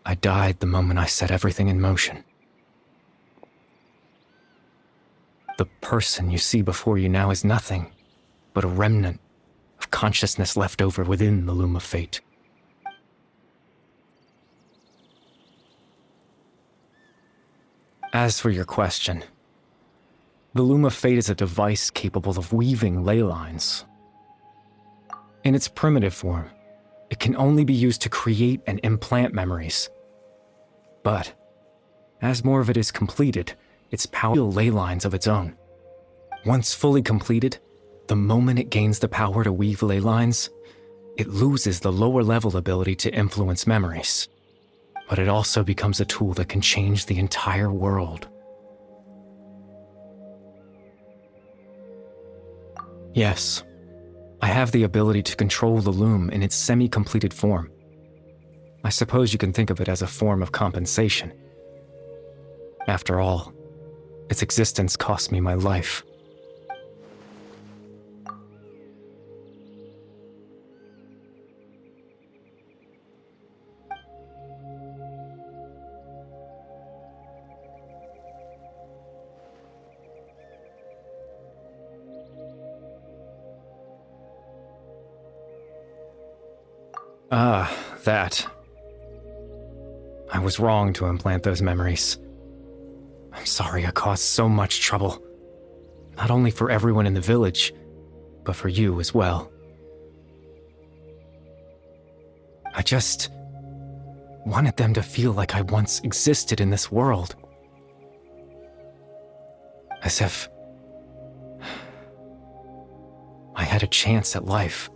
I died the moment I set everything in motion. The person you see before you now is nothing but a remnant of consciousness left over within the loom of fate. As for your question, the loom of fate is a device capable of weaving ley lines. In its primitive form, it can only be used to create and implant memories. But, as more of it is completed, its power will ley lines of its own. Once fully completed, the moment it gains the power to weave ley lines, it loses the lower level ability to influence memories. But it also becomes a tool that can change the entire world. Yes, I have the ability to control the loom in its semi-completed form. I suppose you can think of it as a form of compensation. After all, its existence cost me my life. That. I was wrong to implant those memories. I'm sorry I caused so much trouble. Not only for everyone in the village, but for you as well. I just wanted them to feel like I once existed in this world. As if I had a chance at life.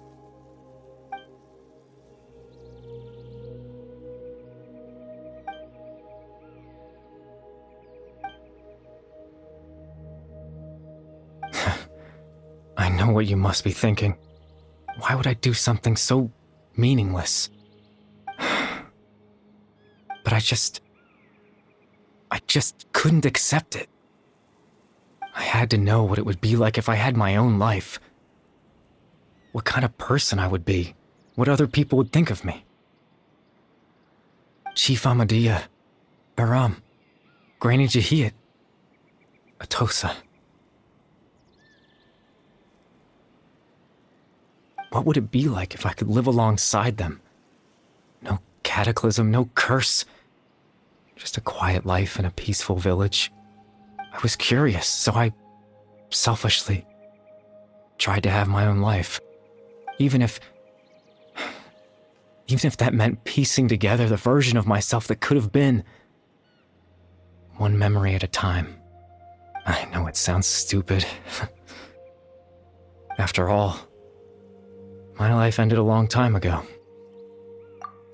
I know what you must be thinking. Why would I do something so meaningless? But I just couldn't accept it. I had to know what it would be like if I had my own life. What kind of person I would be. What other people would think of me. Chief Ahmadiyya, Baram, Granny Jahiyat, Atosa. What would it be like if I could live alongside them? No cataclysm, no curse. Just a quiet life in a peaceful village. I was curious, so I selfishly tried to have my own life. Even if that meant piecing together the version of myself that could have been. One memory at a time. I know it sounds stupid. After all, my life ended a long time ago.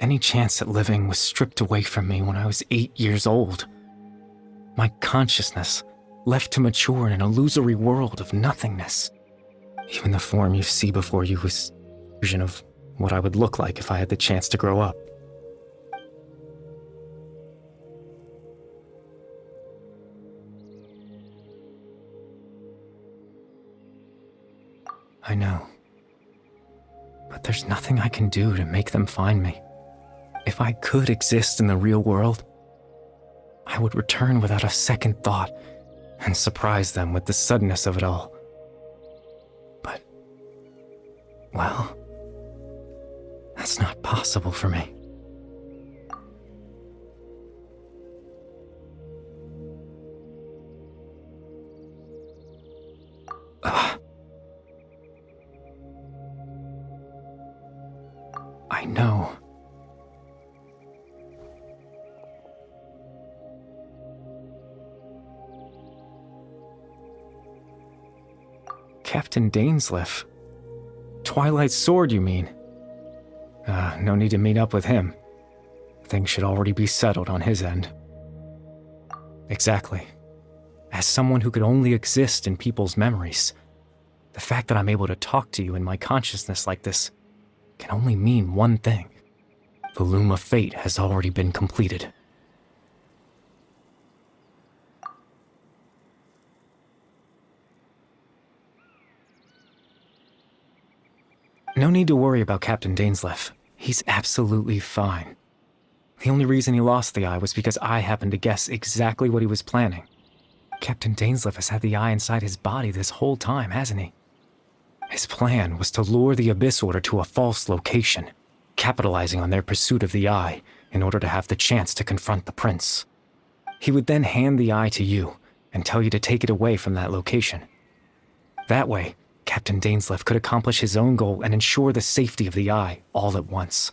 Any chance at living was stripped away from me when I was 8 years old. My consciousness left to mature in an illusory world of nothingness. Even the form you see before you was a vision of what I would look like if I had the chance to grow up. I know. But there's nothing I can do to make them find me. If I could exist in the real world, I would return without a second thought and surprise them with the suddenness of it all. But, well, that's not possible for me. I know. Captain Dainsleif. Twilight Sword, you mean? No need to meet up with him. Things should already be settled on his end. Exactly. As someone who could only exist in people's memories, the fact that I'm able to talk to you in my consciousness like this can only mean one thing. The Loom of Fate has already been completed. No need to worry about Captain Dainsleif. He's absolutely fine. The only reason he lost the eye was because I happened to guess exactly what he was planning. Captain Dainsleif has had the eye inside his body this whole time, hasn't he? His plan was to lure the Abyss Order to a false location, capitalizing on their pursuit of the eye in order to have the chance to confront the prince. He would then hand the eye to you and tell you to take it away from that location. That way, Captain Dainsleif could accomplish his own goal and ensure the safety of the eye all at once.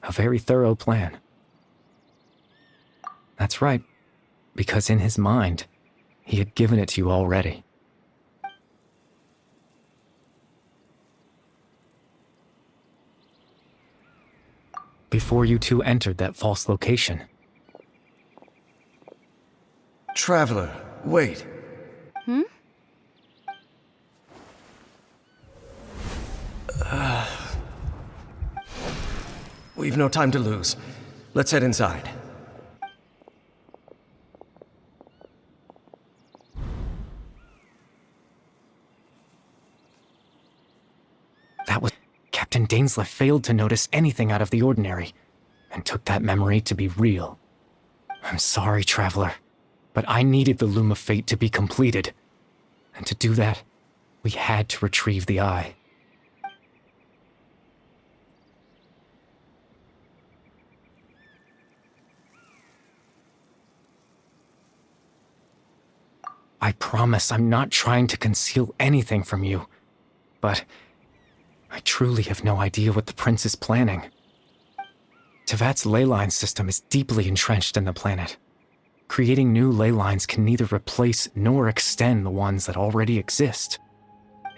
A very thorough plan. That's right, because in his mind, he had given it to you already. Before you two entered that false location. Traveler, wait. We've no time to lose. Let's head inside. That was... Captain Dainsleif failed to notice anything out of the ordinary, and took that memory to be real. I'm sorry, Traveler, but I needed the Loom of Fate to be completed. And to do that, we had to retrieve the eye. I promise I'm not trying to conceal anything from you, but I truly have no idea what the prince is planning. Tevat's ley line system is deeply entrenched in the planet. Creating new ley lines can neither replace nor extend the ones that already exist.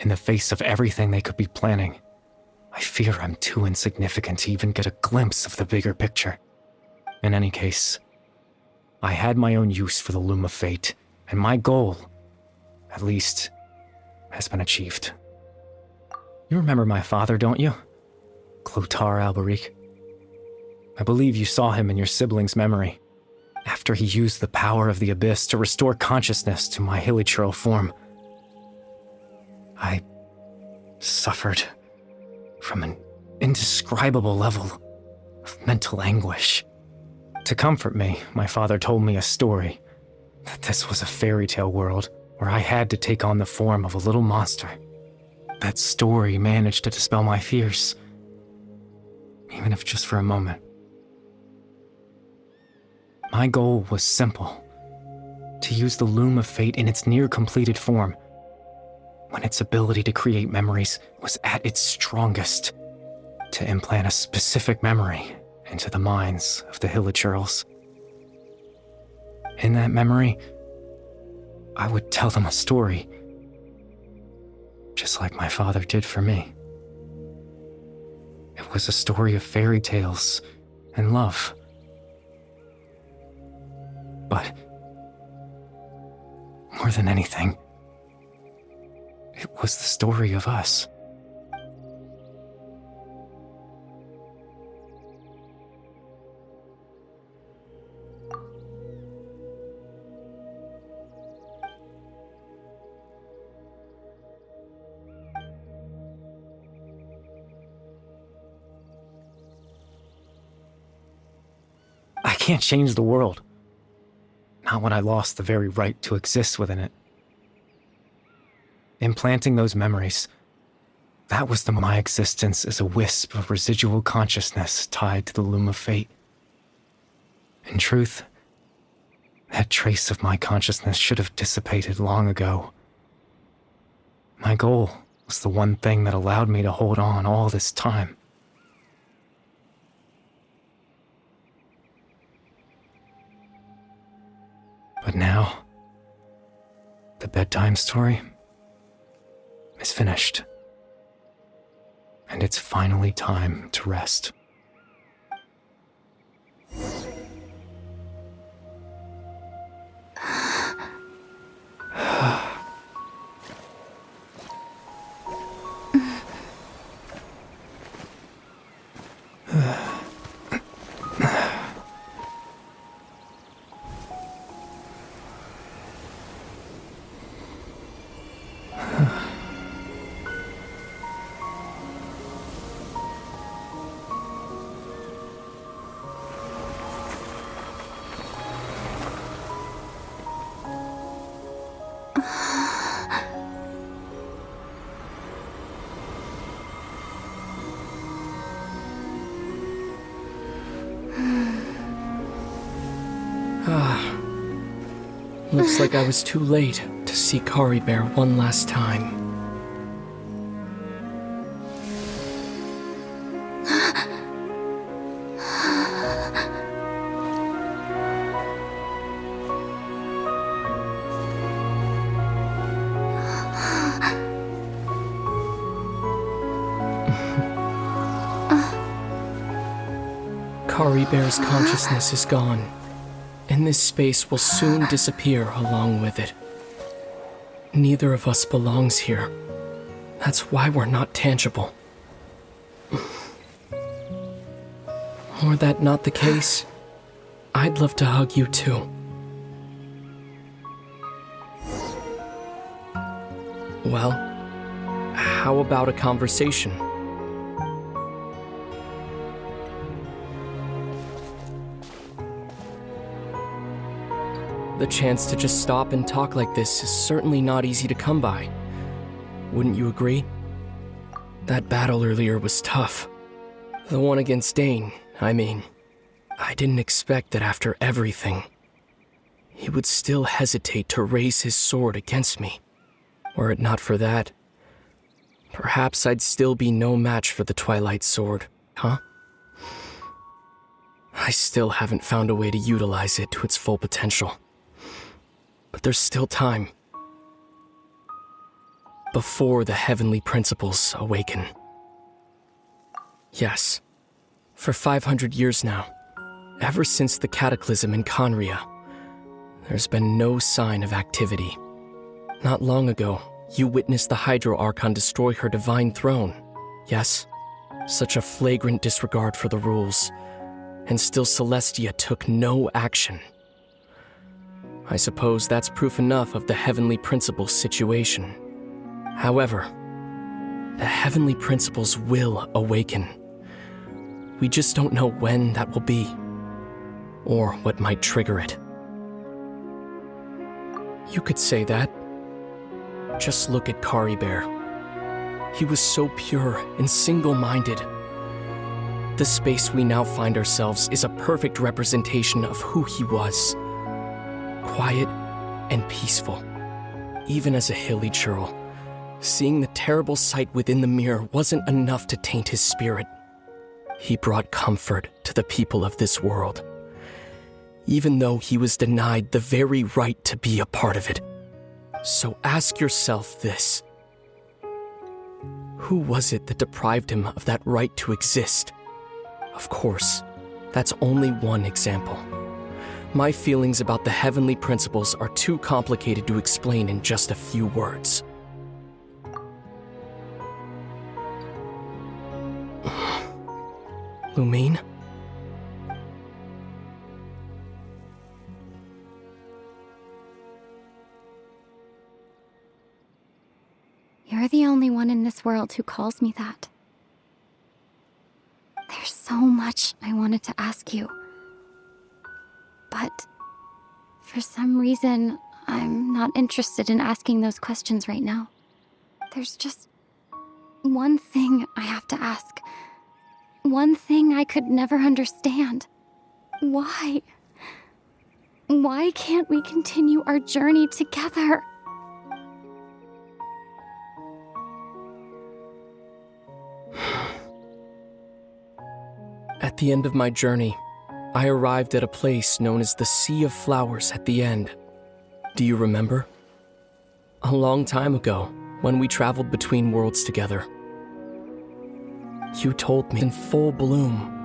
In the face of everything they could be planning, I fear I'm too insignificant to even get a glimpse of the bigger picture. In any case, I had my own use for the Loom of Fate, and my goal, at least, has been achieved. You remember my father, don't you? Clotar Alberic. I believe you saw him in your sibling's memory, after he used the power of the Abyss to restore consciousness to my hilichurl form. I suffered from an indescribable level of mental anguish. To comfort me, my father told me a story, that this was a fairy tale world where I had to take on the form of a little monster. That story managed to dispel my fears, even if just for a moment. My goal was simple, to use the Loom of Fate in its near-completed form, when its ability to create memories was at its strongest, to implant a specific memory into the minds of the hilichurls. In that memory, I would tell them a story, just like my father did for me. It was a story of fairy tales and love. But more than anything, it was the story of us. I can't change the world. Not when I lost the very right to exist within it. Implanting those memories, that was my existence as a wisp of residual consciousness tied to the Loom of Fate. In truth, that trace of my consciousness should have dissipated long ago. My goal was the one thing that allowed me to hold on all this time. But now, the bedtime story is finished. and it's finally time to rest. Looks like I was too late to see Clorinde one last time. Clorinde's consciousness is gone, and this space will soon disappear along with it. Neither of us belongs here. That's why we're not tangible. Were that not the case, I'd love to hug you too. Well, how about a conversation? The chance to just stop and talk like this is certainly not easy to come by. Wouldn't you agree? That battle earlier was tough. The one against Dane, I mean. I didn't expect that after everything, he would still hesitate to raise his sword against me. Were it not for that, perhaps I'd still be no match for the Twilight Sword, huh? I still haven't found a way to utilize it to its full potential. But there's still time. Before the heavenly principles awaken. Yes, for 500 years now, ever since the cataclysm in Enkanomiya, there's been no sign of activity. Not long ago, you witnessed the Hydro Archon destroy her divine throne. Yes, such a flagrant disregard for the rules, and still Celestia took no action. I suppose that's proof enough of the Heavenly Principles situation. However, the Heavenly Principles will awaken. We just don't know when that will be, or what might trigger it. You could say that. Just look at Clorinde. He was so pure and single-minded. The space we now find ourselves is a perfect representation of who he was. Quiet and peaceful. Even as a hilly churl, seeing the terrible sight within the mirror wasn't enough to taint his spirit. He brought comfort to the people of this world, even though he was denied the very right to be a part of it. So ask yourself this. Who was it that deprived him of that right to exist? Of course, that's only one example. My feelings about the Heavenly Principles are too complicated to explain in just a few words. Lumine? You're the only one in this world who calls me that. There's so much I wanted to ask you. But for some reason, I'm not interested in asking those questions right now. There's just one thing I have to ask. One thing I could never understand. Why? Why can't we continue our journey together? At the end of my journey, I arrived at a place known as the Sea of Flowers at the end. Do you remember? A long time ago, when we traveled between worlds together. You told me in full bloom.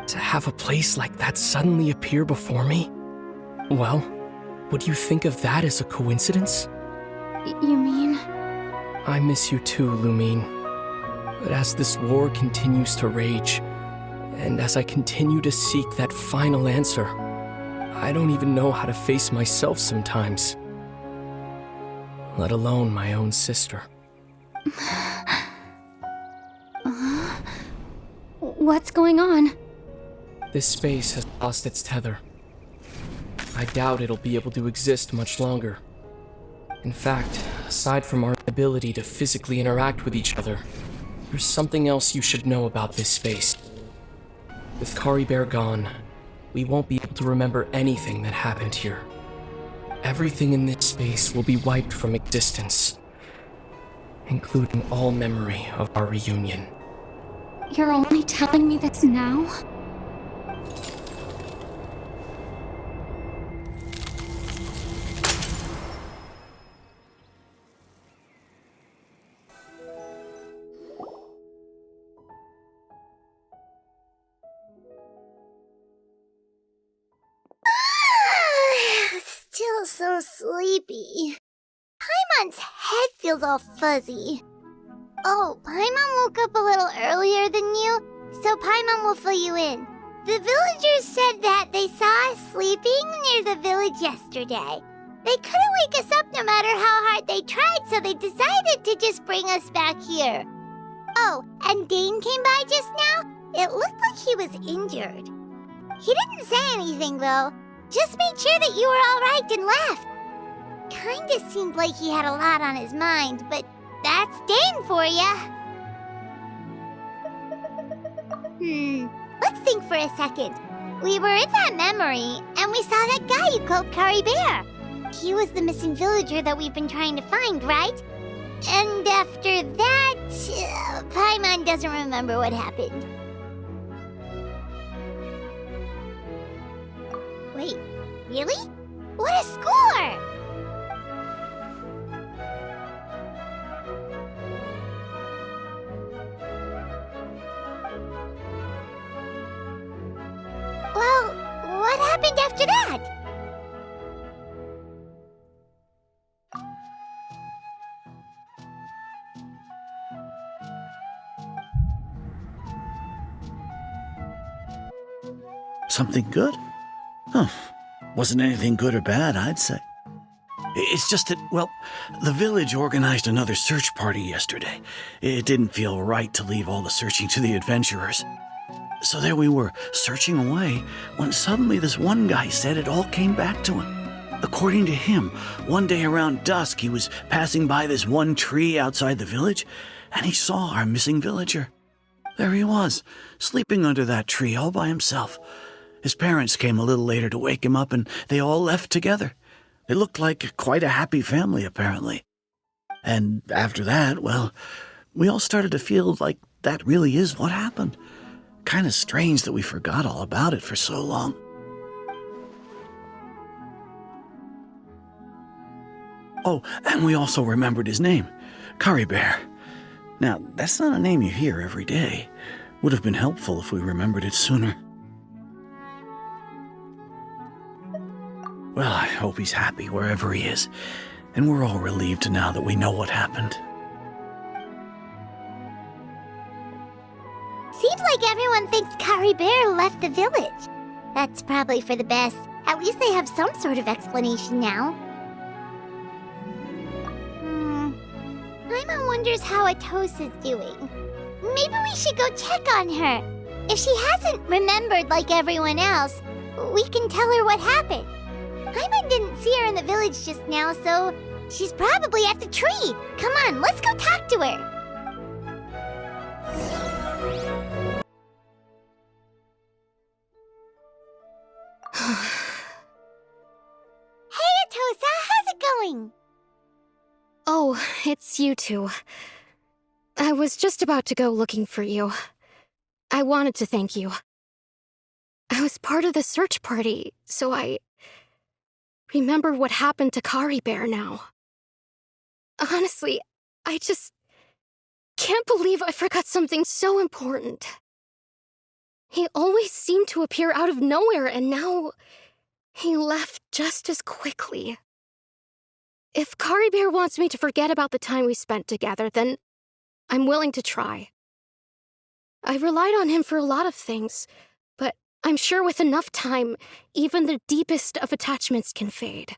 To have a place like that suddenly appear before me? Well, would you think of that as a coincidence? You mean? I miss you too, Lumine. But as this war continues to rage, and as I continue to seek that final answer, I don't even know how to face myself sometimes. Let alone my own sister. What's going on? This space has lost its tether. I doubt it'll be able to exist much longer. In fact, aside from our ability to physically interact with each other, there's something else you should know about this space. With Caribert gone, we won't be able to remember anything that happened here. Everything in this space will be wiped from existence, including all memory of our reunion. You're only telling me this now? Still so sleepy. Paimon's head feels all fuzzy. Oh, Paimon woke up a little earlier than you, so Paimon will fill you in. The villagers said that they saw us sleeping near the village yesterday. They couldn't wake us up no matter how hard they tried, so they decided to just bring us back here. Oh, and Dane came by just now. It looked like he was injured. He didn't say anything, though. Just made sure that you were all right and left. Kinda seemed like he had a lot on his mind, but that's Dane for ya. Let's think for a second. We were in that memory, and we saw that guy you called Caribert. He was the missing villager that we've been trying to find, right? And after that, Paimon doesn't remember what happened. Wait, really? What a score! Well, what happened after that? Something good? Huh. Wasn't anything good or bad, I'd say. It's just that, well, the village organized another search party yesterday. It didn't feel right to leave all the searching to the adventurers. So there we were, searching away, when suddenly this one guy said it all came back to him. According to him, one day around dusk he was passing by this one tree outside the village, and he saw our missing villager. There he was, sleeping under that tree all by himself. His parents came a little later to wake him up, and they all left together. They looked like quite a happy family, apparently. And after that, well, we all started to feel like that really is what happened. Kind of strange that we forgot all about it for so long. Oh, and we also remembered his name, Caribert. Now, that's not a name you hear every day. Would have been helpful if we remembered it sooner. Well, I hope he's happy wherever he is, and we're all relieved now that we know what happened. Seems like everyone thinks Caribert left the village. That's probably for the best. At least they have some sort of explanation now. Paimon wonders how Atosa's doing. Maybe we should go check on her. If she hasn't remembered like everyone else, we can tell her what happened. Paimon didn't see her in the village just now, so she's probably at the tree. Come on, let's go talk to her. Hey, Atosa, how's it going? Oh, it's you two. I was just about to go looking for you. I wanted to thank you. I was part of the search party, so I remember what happened to Caribert now. Honestly, I just can't believe I forgot something so important. He always seemed to appear out of nowhere, and now he left just as quickly. If Kari Bear wants me to forget about the time we spent together, then I'm willing to try. I relied on him for a lot of things, but I'm sure with enough time, even the deepest of attachments can fade.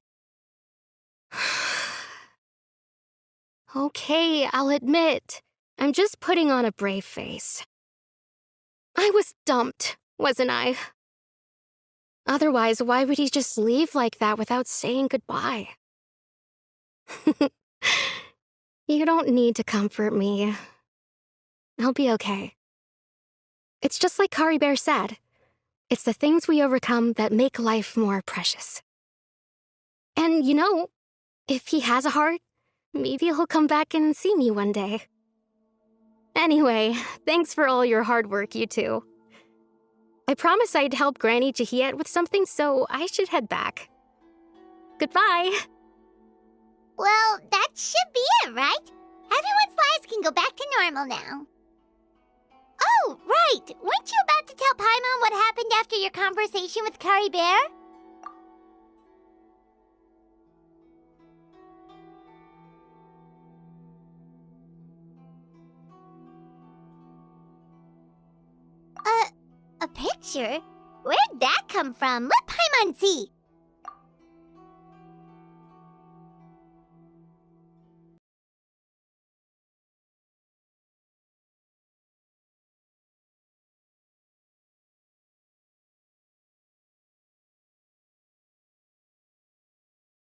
Okay, I'll admit, I'm just putting on a brave face. I was dumped, wasn't I? Otherwise, why would he just leave like that without saying goodbye? You don't need to comfort me. I'll be okay. It's just like Kari Bear said. It's the things we overcome that make life more precious. And you know, if he has a heart, maybe he'll come back and see me one day. Anyway, thanks for all your hard work, you two. I promised I'd help Granny Jahiet with something, so I should head back. Goodbye. Well, that should be it, right? Everyone's lives can go back to normal now. Oh, right! Weren't you about to tell Paimon what happened after your conversation with Kari Bear? A picture? Where'd that come from? Let Paimon see!